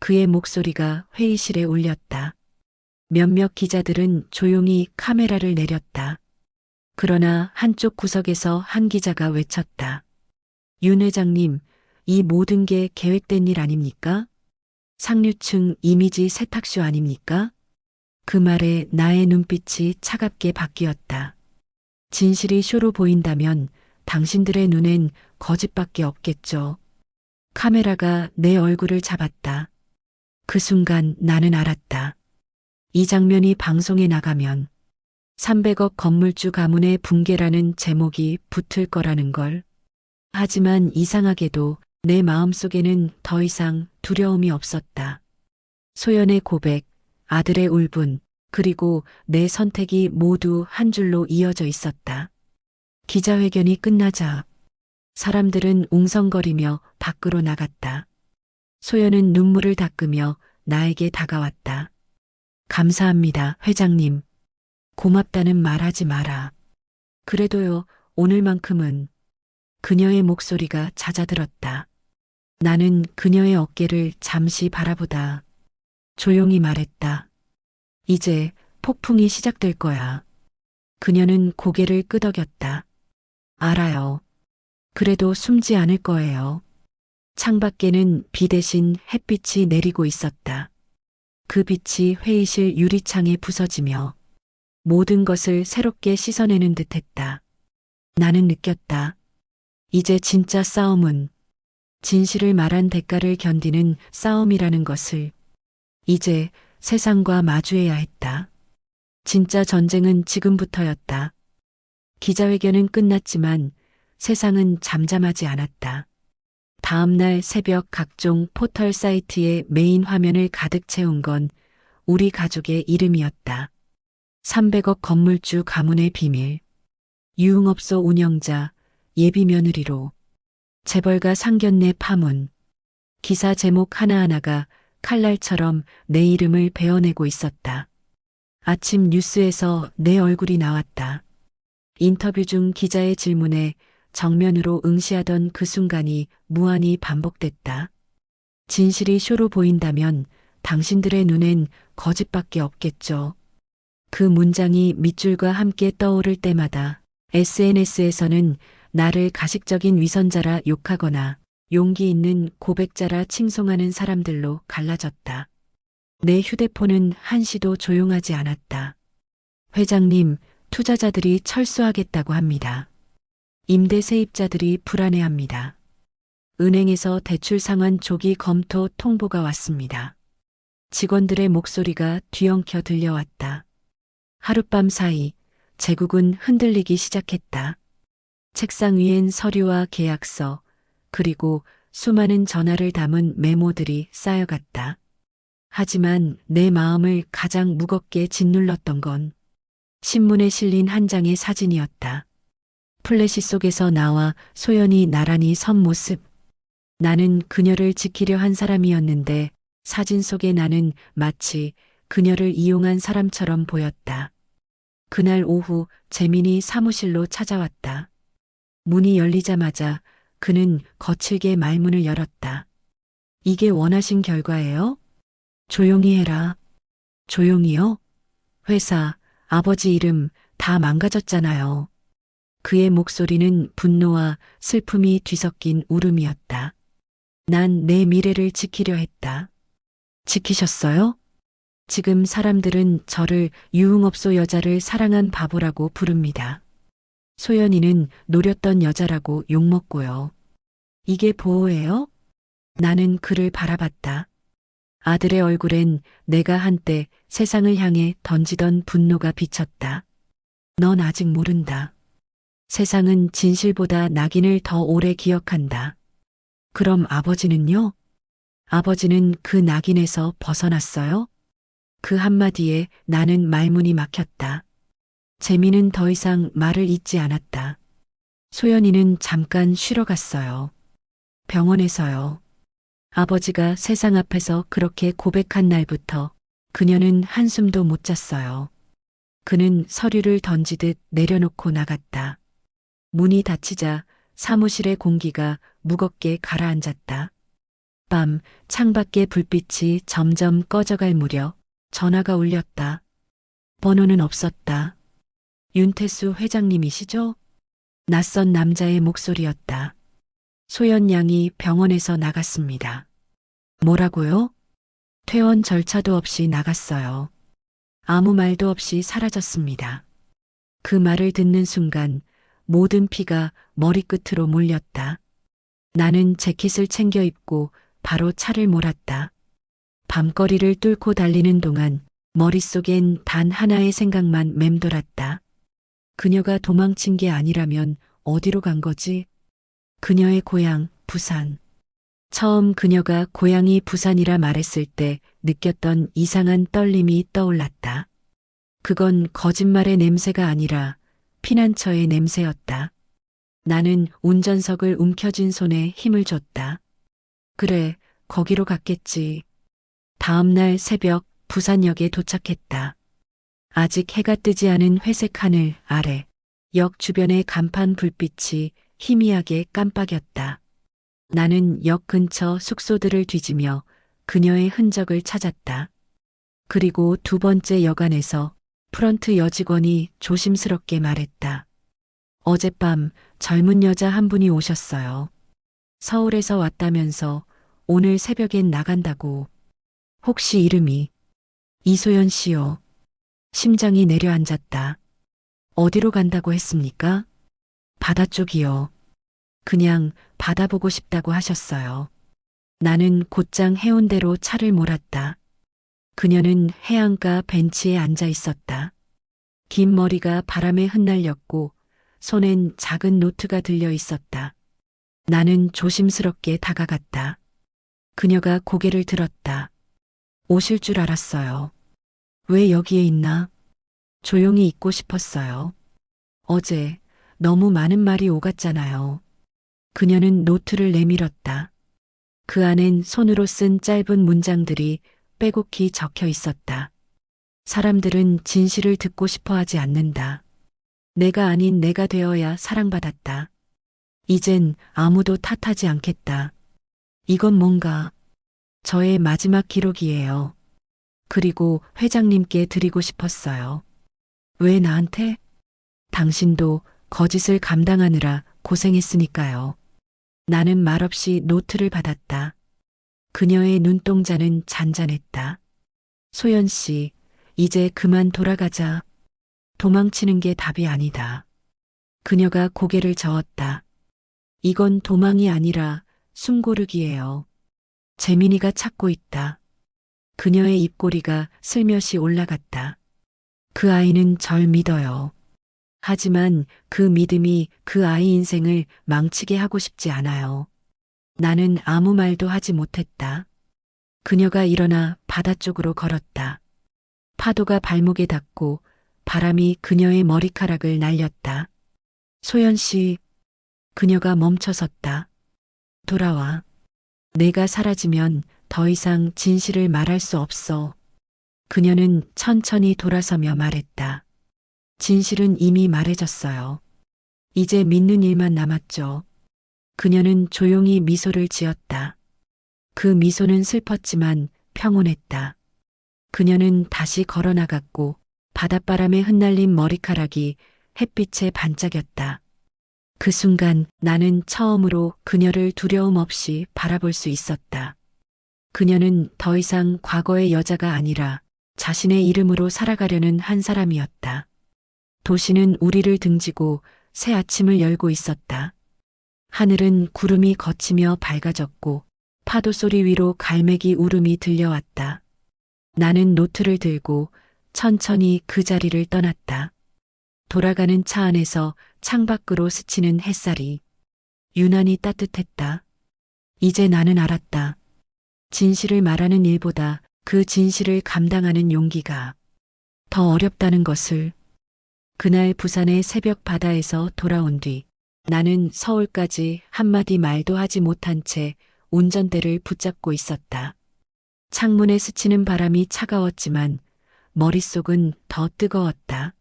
그의 목소리가 회의실에 울렸다. 몇몇 기자들은 조용히 카메라를 내렸다. 그러나 한쪽 구석에서 한 기자가 외쳤다. 윤 회장님, 이 모든 게 계획된 일 아닙니까? 상류층 이미지 세탁쇼 아닙니까? 그 말에 나의 눈빛이 차갑게 바뀌었다. 진실이 쇼로 보인다면 당신들의 눈엔 거짓밖에 없겠죠. 카메라가 내 얼굴을 잡았다. 그 순간 나는 알았다. 이 장면이 방송에 나가면 300억 건물주 가문의 붕괴라는 제목이 붙을 거라는 걸. 하지만 이상하게도 내 마음속에는 더 이상 두려움이 없었다. 소연의 고백, 아들의 울분, 그리고 내 선택이 모두 한 줄로 이어져 있었다. 기자회견이 끝나자 사람들은 웅성거리며 밖으로 나갔다. 소연은 눈물을 닦으며 나에게 다가왔다. 감사합니다, 회장님. 고맙다는 말하지 마라. 그래도요, 오늘만큼은. 그녀의 목소리가 잦아들었다. 나는 그녀의 어깨를 잠시 바라보다 조용히 말했다. 이제 폭풍이 시작될 거야. 그녀는 고개를 끄덕였다. 알아요. 그래도 숨지 않을 거예요. 창밖에는 비 대신 햇빛이 내리고 있었다. 그 빛이 회의실 유리창에 부서지며 모든 것을 새롭게 씻어내는 듯했다. 나는 느꼈다. 이제 진짜 싸움은 진실을 말한 대가를 견디는 싸움이라는 것을 이제 세상과 마주해야 했다. 진짜 전쟁은 지금부터였다. 기자회견은 끝났지만 세상은 잠잠하지 않았다. 다음 날 새벽 각종 포털 사이트의 메인 화면을 가득 채운 건 우리 가족의 이름이었다. 300억 건물주 가문의 비밀, 유흥업소 운영자, 예비 며느리로, 재벌가 상견례 파문. 기사 제목 하나하나가 칼날처럼 내 이름을 베어내고 있었다. 아침 뉴스에서 내 얼굴이 나왔다. 인터뷰 중 기자의 질문에 정면으로 응시하던 그 순간이 무한히 반복됐다. 진실이 쇼로 보인다면 당신들의 눈엔 거짓밖에 없겠죠. 그 문장이 밑줄과 함께 떠오를 때마다 SNS에서는 나를 가식적인 위선자라 욕하거나 용기 있는 고백자라 칭송하는 사람들로 갈라졌다. 내 휴대폰은 한시도 조용하지 않았다. 회장님, 투자자들이 철수하겠다고 합니다. 임대 세입자들이 불안해합니다. 은행에서 대출 상환 조기 검토 통보가 왔습니다. 직원들의 목소리가 뒤엉켜 들려왔다. 하룻밤 사이 제국은 흔들리기 시작했다. 책상 위엔 서류와 계약서, 그리고 수많은 전화를 담은 메모들이 쌓여갔다. 하지만 내 마음을 가장 무겁게 짓눌렀던 건 신문에 실린 한 장의 사진이었다. 플래시 속에서 나와 소연이 나란히 선 모습. 나는 그녀를 지키려 한 사람이었는데 사진 속의 나는 마치 그녀를 이용한 사람처럼 보였다. 그날 오후 재민이 사무실로 찾아왔다. 문이 열리자마자 그는 거칠게 말문을 열었다. 이게 원하신 결과예요? 조용히 해라. 조용히요? 회사, 아버지 이름 다 망가졌잖아요. 그의 목소리는 분노와 슬픔이 뒤섞인 울음이었다. 난 내 미래를 지키려 했다. 지키셨어요? 지금 사람들은 저를 유흥업소 여자를 사랑한 바보라고 부릅니다. 소연이는 노렸던 여자라고 욕먹고요. 이게 보호예요? 나는 그를 바라봤다. 아들의 얼굴엔 내가 한때 세상을 향해 던지던 분노가 비쳤다. 넌 아직 모른다. 세상은 진실보다 낙인을 더 오래 기억한다. 그럼 아버지는요? 아버지는 그 낙인에서 벗어났어요? 그 한마디에 나는 말문이 막혔다. 재미는 더 이상 말을 잇지 않았다. 소연이는 잠깐 쉬러 갔어요. 병원에서요. 아버지가 세상 앞에서 그렇게 고백한 날부터 그녀는 한숨도 못 잤어요. 그는 서류를 던지듯 내려놓고 나갔다. 문이 닫히자 사무실의 공기가 무겁게 가라앉았다. 밤 창밖의 불빛이 점점 꺼져갈 무렵 전화가 울렸다. 번호는 없었다. 윤태수 회장님이시죠? 낯선 남자의 목소리였다. 소연 양이 병원에서 나갔습니다. 뭐라고요? 퇴원 절차도 없이 나갔어요. 아무 말도 없이 사라졌습니다. 그 말을 듣는 순간 모든 피가 머리끝으로 몰렸다. 나는 재킷을 챙겨 입고 바로 차를 몰았다. 밤거리를 뚫고 달리는 동안 머릿속엔 단 하나의 생각만 맴돌았다. 그녀가 도망친 게 아니라면 어디로 간 거지? 그녀의 고향, 부산. 처음 그녀가 고향이 부산이라 말했을 때 느꼈던 이상한 떨림이 떠올랐다. 그건 거짓말의 냄새가 아니라 피난처의 냄새였다. 나는 운전석을 움켜쥔 손에 힘을 줬다. 그래, 거기로 갔겠지. 다음 날 새벽 부산역에 도착했다. 아직 해가 뜨지 않은 회색 하늘 아래 역 주변의 간판 불빛이 희미하게 깜빡였다. 나는 역 근처 숙소들을 뒤지며 그녀의 흔적을 찾았다. 그리고 두 번째 여관에서 프런트 여직원이 조심스럽게 말했다. 어젯밤 젊은 여자 한 분이 오셨어요. 서울에서 왔다면서 오늘 새벽엔 나간다고. 혹시 이름이 이소연 씨요. 심장이 내려앉았다. 어디로 간다고 했습니까? 바다 쪽이요. 그냥 바다 보고 싶다고 하셨어요. 나는 곧장 해운대로 차를 몰았다. 그녀는 해안가 벤치에 앉아 있었다. 긴 머리가 바람에 흩날렸고 손엔 작은 노트가 들려 있었다. 나는 조심스럽게 다가갔다. 그녀가 고개를 들었다. 오실 줄 알았어요. 왜 여기에 있나? 조용히 있고 싶었어요. 어제 너무 많은 말이 오갔잖아요. 그녀는 노트를 내밀었다. 그 안엔 손으로 쓴 짧은 문장들이 빼곡히 적혀 있었다. 사람들은 진실을 듣고 싶어 하지 않는다. 내가 아닌 내가 되어야 사랑받았다. 이젠 아무도 탓하지 않겠다. 이건 뭔가 저의 마지막 기록이에요. 그리고 회장님께 드리고 싶었어요. 왜 나한테? 당신도 거짓을 감당하느라 고생했으니까요. 나는 말없이 노트를 받았다. 그녀의 눈동자는 잔잔했다. 소연 씨, 이제 그만 돌아가자. 도망치는 게 답이 아니다. 그녀가 고개를 저었다. 이건 도망이 아니라 숨고르기예요. 재민이가 찾고 있다. 그녀의 입꼬리가 슬며시 올라갔다. 그 아이는 절 믿어요. 하지만 그 믿음이 그 아이 인생을 망치게 하고 싶지 않아요. 나는 아무 말도 하지 못했다. 그녀가 일어나 바다 쪽으로 걸었다. 파도가 발목에 닿고 바람이 그녀의 머리카락을 날렸다. 소연 씨, 그녀가 멈춰섰다. 돌아와. 내가 사라지면 더 이상 진실을 말할 수 없어. 그녀는 천천히 돌아서며 말했다. 진실은 이미 말해졌어요. 이제 믿는 일만 남았죠. 그녀는 조용히 미소를 지었다. 그 미소는 슬펐지만 평온했다. 그녀는 다시 걸어나갔고 바닷바람에 흩날린 머리카락이 햇빛에 반짝였다. 그 순간 나는 처음으로 그녀를 두려움 없이 바라볼 수 있었다. 그녀는 더 이상 과거의 여자가 아니라 자신의 이름으로 살아가려는 한 사람이었다. 도시는 우리를 등지고 새 아침을 열고 있었다. 하늘은 구름이 걷히며 밝아졌고 파도 소리 위로 갈매기 울음이 들려왔다. 나는 노트를 들고 천천히 그 자리를 떠났다. 돌아가는 차 안에서 창밖으로 스치는 햇살이 유난히 따뜻했다. 이제 나는 알았다. 진실을 말하는 일보다 그 진실을 감당하는 용기가 더 어렵다는 것을. 그날 부산의 새벽 바다에서 돌아온 뒤 나는 서울까지 한마디 말도 하지 못한 채 운전대를 붙잡고 있었다. 창문에 스치는 바람이 차가웠지만 머릿속은 더 뜨거웠다.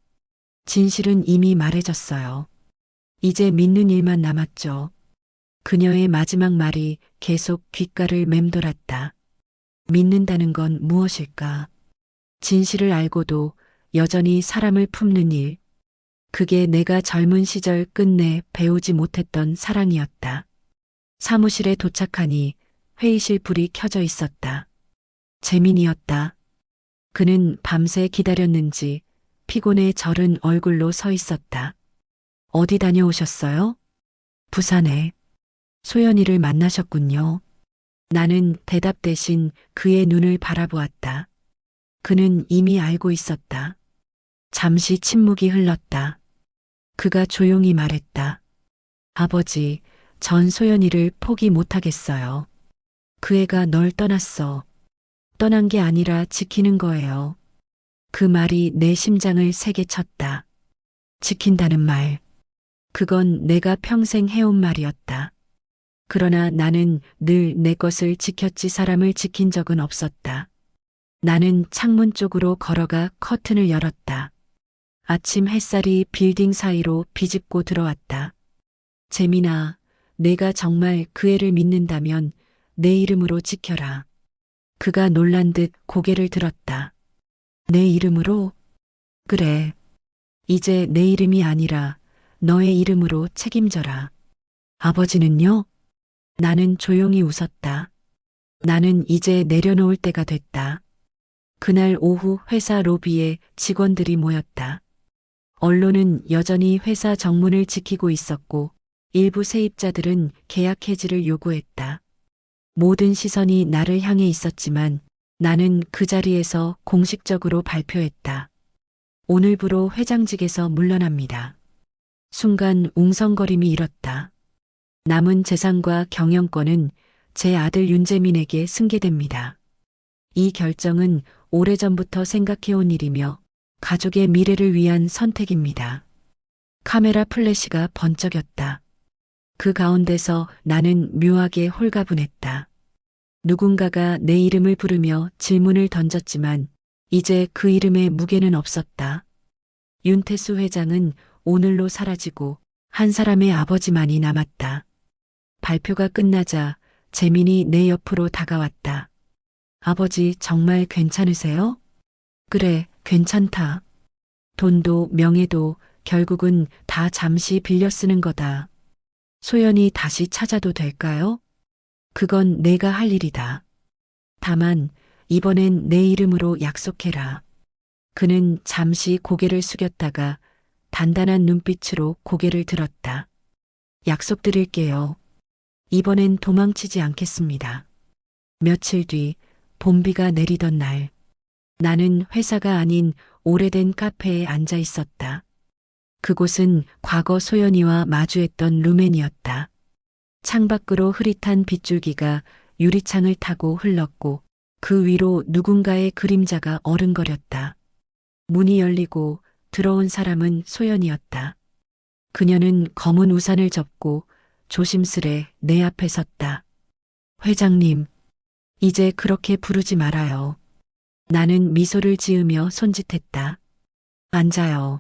진실은 이미 말해졌어요. 이제 믿는 일만 남았죠. 그녀의 마지막 말이 계속 귓가를 맴돌았다. 믿는다는 건 무엇일까? 진실을 알고도 여전히 사람을 품는 일. 그게 내가 젊은 시절 끝내 배우지 못했던 사랑이었다. 사무실에 도착하니 회의실 불이 켜져 있었다. 재민이었다. 그는 밤새 기다렸는지 피곤에 절은 얼굴로 서 있었다. 어디 다녀오셨어요? 부산에. 소연이를 만나셨군요. 나는 대답 대신 그의 눈을 바라보았다. 그는 이미 알고 있었다. 잠시 침묵이 흘렀다. 그가 조용히 말했다. 아버지, 전 소연이를 포기 못하겠어요. 그 애가 널 떠났어. 떠난 게 아니라 지키는 거예요. 그 말이 내 심장을 세게 쳤다. 지킨다는 말. 그건 내가 평생 해온 말이었다. 그러나 나는 늘 내 것을 지켰지 사람을 지킨 적은 없었다. 나는 창문 쪽으로 걸어가 커튼을 열었다. 아침 햇살이 빌딩 사이로 비집고 들어왔다. 재민아, 내가 정말 그 애를 믿는다면 내 이름으로 지켜라. 그가 놀란 듯 고개를 들었다. 내 이름으로? 그래. 이제 내 이름이 아니라 너의 이름으로 책임져라. 아버지는요? 나는 조용히 웃었다. 나는 이제 내려놓을 때가 됐다. 그날 오후 회사 로비에 직원들이 모였다. 언론은 여전히 회사 정문을 지키고 있었고 일부 세입자들은 계약 해지를 요구했다. 모든 시선이 나를 향해 있었지만 나는 그 자리에서 공식적으로 발표했다. 오늘부로 회장직에서 물러납니다. 순간 웅성거림이 일었다. 남은 재산과 경영권은 제 아들 윤재민에게 승계됩니다. 이 결정은 오래전부터 생각해온 일이며 가족의 미래를 위한 선택입니다. 카메라 플래시가 번쩍였다. 그 가운데서 나는 묘하게 홀가분했다. 누군가가 내 이름을 부르며 질문을 던졌지만 이제 그 이름의 무게는 없었다. 윤태수 회장은 오늘로 사라지고 한 사람의 아버지만이 남았다. 발표가 끝나자 재민이 내 옆으로 다가왔다. 아버지 정말 괜찮으세요? 그래, 괜찮다. 돈도 명예도 결국은 다 잠시 빌려 쓰는 거다. 소연이 다시 찾아도 될까요? 그건 내가 할 일이다. 다만 이번엔 내 이름으로 약속해라. 그는 잠시 고개를 숙였다가 단단한 눈빛으로 고개를 들었다. 약속드릴게요. 이번엔 도망치지 않겠습니다. 며칠 뒤 봄비가 내리던 날, 나는 회사가 아닌 오래된 카페에 앉아 있었다. 그곳은 과거 소연이와 마주했던 루멘이었다. 창밖으로 흐릿한 빗줄기가 유리창을 타고 흘렀고 그 위로 누군가의 그림자가 어른거렸다. 문이 열리고 들어온 사람은 소연이었다. 그녀는 검은 우산을 접고 조심스레 내 앞에 섰다. 회장님, 이제 그렇게 부르지 말아요. 나는 미소를 지으며 손짓했다. 앉아요.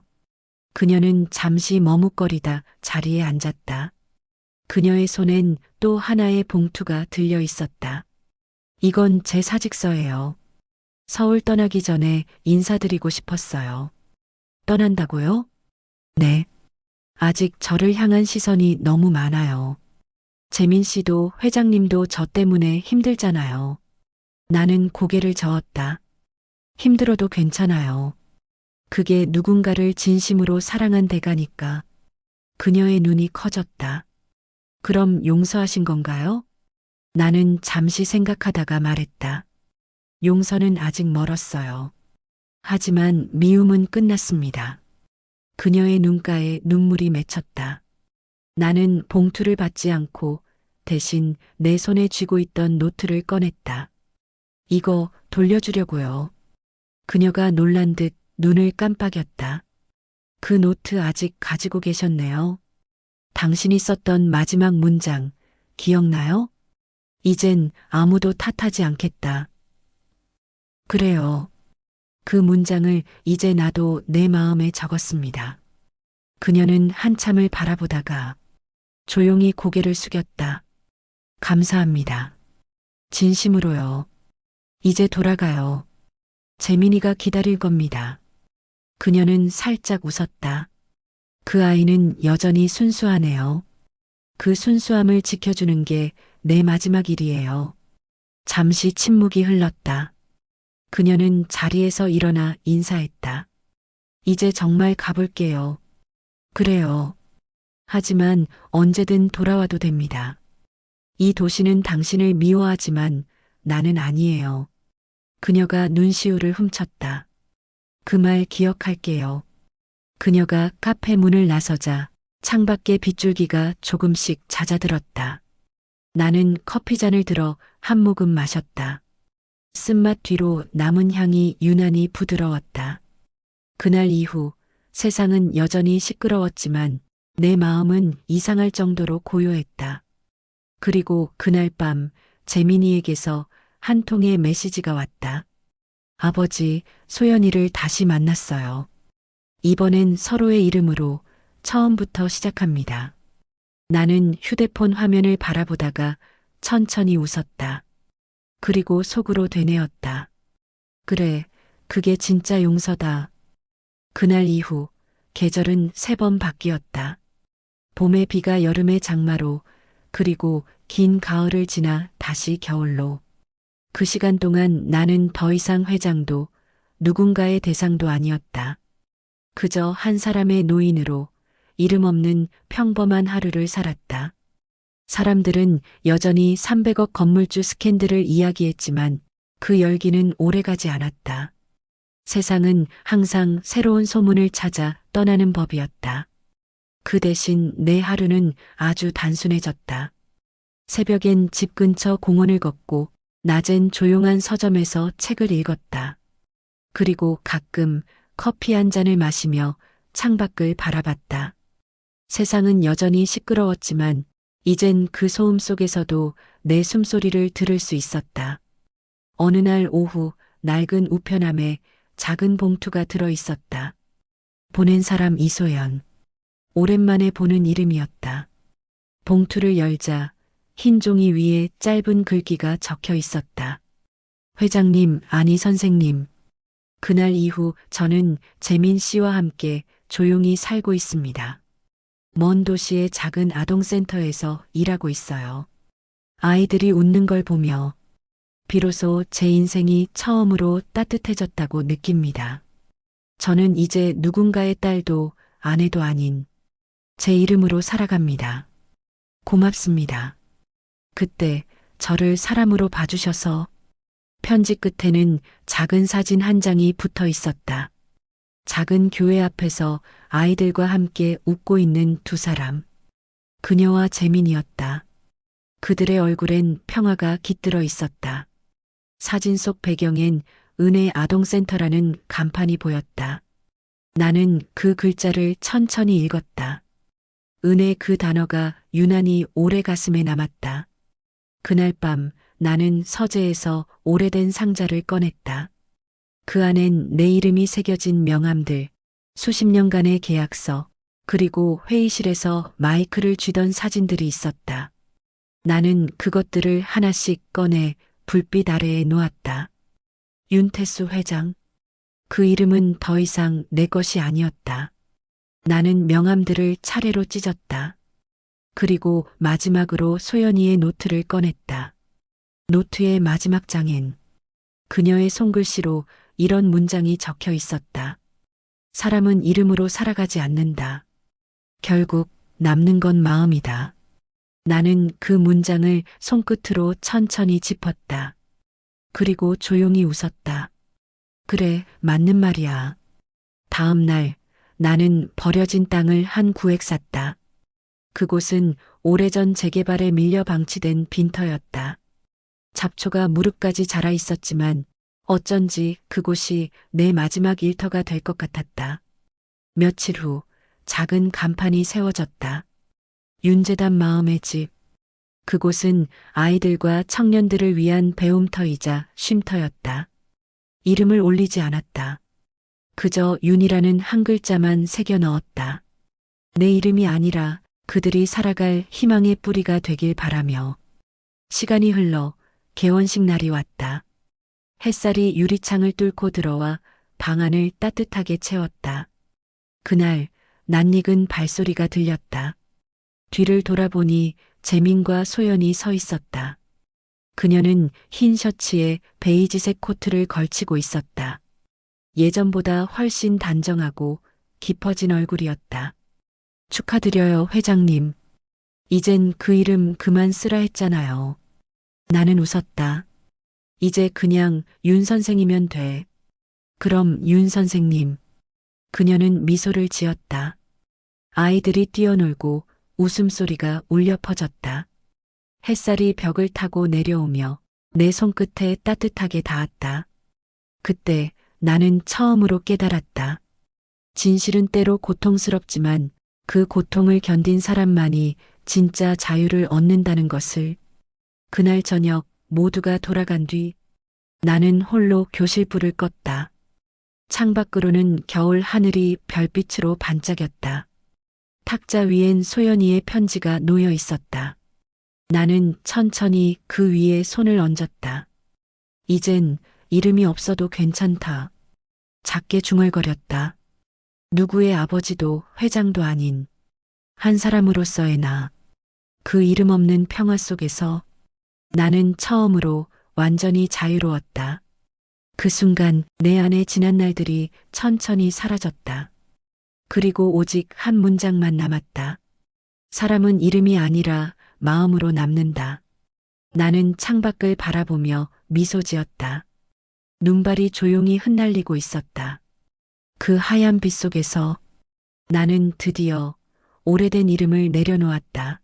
그녀는 잠시 머뭇거리다 자리에 앉았다. 그녀의 손엔 또 하나의 봉투가 들려 있었다. 이건 제 사직서예요. 서울 떠나기 전에 인사드리고 싶었어요. 떠난다고요? 네. 아직 저를 향한 시선이 너무 많아요. 재민 씨도 회장님도 저 때문에 힘들잖아요. 나는 고개를 저었다. 힘들어도 괜찮아요. 그게 누군가를 진심으로 사랑한 대가니까. 그녀의 눈이 커졌다. 그럼 용서하신 건가요? 나는 잠시 생각하다가 말했다. 용서는 아직 멀었어요. 하지만 미움은 끝났습니다. 그녀의 눈가에 눈물이 맺혔다. 나는 봉투를 받지 않고 대신 내 손에 쥐고 있던 노트를 꺼냈다. 이거 돌려주려고요. 그녀가 놀란 듯 눈을 깜빡였다. 그 노트 아직 가지고 계셨네요. 당신이 썼던 마지막 문장 기억나요? 이젠 아무도 탓하지 않겠다. 그래요. 그 문장을 이제 나도 내 마음에 적었습니다. 그녀는 한참을 바라보다가 조용히 고개를 숙였다. 감사합니다. 진심으로요. 이제 돌아가요. 재민이가 기다릴 겁니다. 그녀는 살짝 웃었다. 그 아이는 여전히 순수하네요. 그 순수함을 지켜주는 게 내 마지막 일이에요. 잠시 침묵이 흘렀다. 그녀는 자리에서 일어나 인사했다. 이제 정말 가볼게요. 그래요. 하지만 언제든 돌아와도 됩니다. 이 도시는 당신을 미워하지만 나는 아니에요. 그녀가 눈시울을 훔쳤다. 그 말 기억할게요. 그녀가 카페 문을 나서자 창밖의 빗줄기가 조금씩 잦아들었다. 나는 커피잔을 들어 한 모금 마셨다. 쓴맛 뒤로 남은 향이 유난히 부드러웠다. 그날 이후 세상은 여전히 시끄러웠지만 내 마음은 이상할 정도로 고요했다. 그리고 그날 밤 재민이에게서 한 통의 메시지가 왔다. 아버지, 소연이를 다시 만났어요. 이번엔 서로의 이름으로 처음부터 시작합니다. 나는 휴대폰 화면을 바라보다가 천천히 웃었다. 그리고 속으로 되뇌었다. 그래, 그게 진짜 용서다. 그날 이후 계절은 3번 바뀌었다. 봄의 비가 여름의 장마로, 그리고 긴 가을을 지나 다시 겨울로. 그 시간 동안 나는 더 이상 회장도 누군가의 대상도 아니었다. 그저 한 사람의 노인으로 이름 없는 평범한 하루를 살았다. 사람들은 여전히 300억 건물주 스캔들을 이야기했지만 그 열기는 오래가지 않았다. 세상은 항상 새로운 소문을 찾아 떠나는 법이었다. 그 대신 내 하루는 아주 단순해졌다. 새벽엔 집 근처 공원을 걷고 낮엔 조용한 서점에서 책을 읽었다. 그리고 가끔 커피 한 잔을 마시며 창밖을 바라봤다. 세상은 여전히 시끄러웠지만 이젠 그 소음 속에서도 내 숨소리를 들을 수 있었다. 어느 날 오후 낡은 우편함에 작은 봉투가 들어 있었다. 보낸 사람 이소연. 오랜만에 보는 이름이었다. 봉투를 열자 흰 종이 위에 짧은 글귀가 적혀 있었다. 회장님, 아니 선생님. 그날 이후 저는 재민 씨와 함께 조용히 살고 있습니다. 먼 도시의 작은 아동센터에서 일하고 있어요. 아이들이 웃는 걸 보며 비로소 제 인생이 처음으로 따뜻해졌다고 느낍니다. 저는 이제 누군가의 딸도 아내도 아닌 제 이름으로 살아갑니다. 고맙습니다. 그때 저를 사람으로 봐주셔서. 편지 끝에는 작은 사진 한 장이 붙어 있었다. 작은 교회 앞에서 아이들과 함께 웃고 있는 두 사람. 그녀와 재민이었다. 그들의 얼굴엔 평화가 깃들어 있었다. 사진 속 배경엔 은혜 아동센터라는 간판이 보였다. 나는 그 글자를 천천히 읽었다. 은혜, 그 단어가 유난히 오래 가슴에 남았다. 그날 밤 나는 서재에서 오래된 상자를 꺼냈다. 그 안엔 내 이름이 새겨진 명함들, 수십 년간의 계약서, 그리고 회의실에서 마이크를 쥐던 사진들이 있었다. 나는 그것들을 하나씩 꺼내 불빛 아래에 놓았다. 윤태수 회장. 그 이름은 더 이상 내 것이 아니었다. 나는 명함들을 차례로 찢었다. 그리고 마지막으로 소연이의 노트를 꺼냈다. 노트의 마지막 장엔 그녀의 손글씨로 이런 문장이 적혀 있었다. 사람은 이름으로 살아가지 않는다. 결국 남는 건 마음이다. 나는 그 문장을 손끝으로 천천히 짚었다. 그리고 조용히 웃었다. 그래, 맞는 말이야. 다음 날 나는 버려진 땅을 한 구획 샀다. 그곳은 오래전 재개발에 밀려 방치된 빈터였다. 잡초가 무릎까지 자라 있었지만 어쩐지 그곳이 내 마지막 일터가 될 것 같았다. 며칠 후 작은 간판이 세워졌다. 윤재단 마음의 집. 그곳은 아이들과 청년들을 위한 배움터이자 쉼터였다. 이름을 올리지 않았다. 그저 윤이라는 한 글자만 새겨 넣었다. 내 이름이 아니라 그들이 살아갈 희망의 뿌리가 되길 바라며. 시간이 흘러 개원식 날이 왔다. 햇살이 유리창을 뚫고 들어와 방 안을 따뜻하게 채웠다. 그날 낯익은 발소리가 들렸다. 뒤를 돌아보니 재민과 소연이 서 있었다. 그녀는 흰 셔츠에 베이지색 코트를 걸치고 있었다. 예전보다 훨씬 단정하고 깊어진 얼굴이었다. 축하드려요, 회장님. 이젠 그 이름 그만 쓰라 했잖아요. 나는 웃었다. 이제 그냥 윤 선생이면 돼. 그럼 윤 선생님. 그녀는 미소를 지었다. 아이들이 뛰어놀고 웃음소리가 울려 퍼졌다. 햇살이 벽을 타고 내려오며 내 손끝에 따뜻하게 닿았다. 그때 나는 처음으로 깨달았다. 진실은 때로 고통스럽지만 그 고통을 견딘 사람만이 진짜 자유를 얻는다는 것을. 그날 저녁 모두가 돌아간 뒤 나는 홀로 교실 불을 껐다. 창밖으로는 겨울 하늘이 별빛으로 반짝였다. 탁자 위엔 소연이의 편지가 놓여 있었다. 나는 천천히 그 위에 손을 얹었다. 이젠 이름이 없어도 괜찮다. 작게 중얼거렸다. 누구의 아버지도 회장도 아닌 한 사람으로서의 나. 그 이름 없는 평화 속에서 나는 처음으로 완전히 자유로웠다. 그 순간 내 안의 지난 날들이 천천히 사라졌다. 그리고 오직 한 문장만 남았다. 사람은 이름이 아니라 마음으로 남는다. 나는 창밖을 바라보며 미소 지었다. 눈발이 조용히 흩날리고 있었다. 그 하얀 빛 속에서 나는 드디어 오래된 이름을 내려놓았다.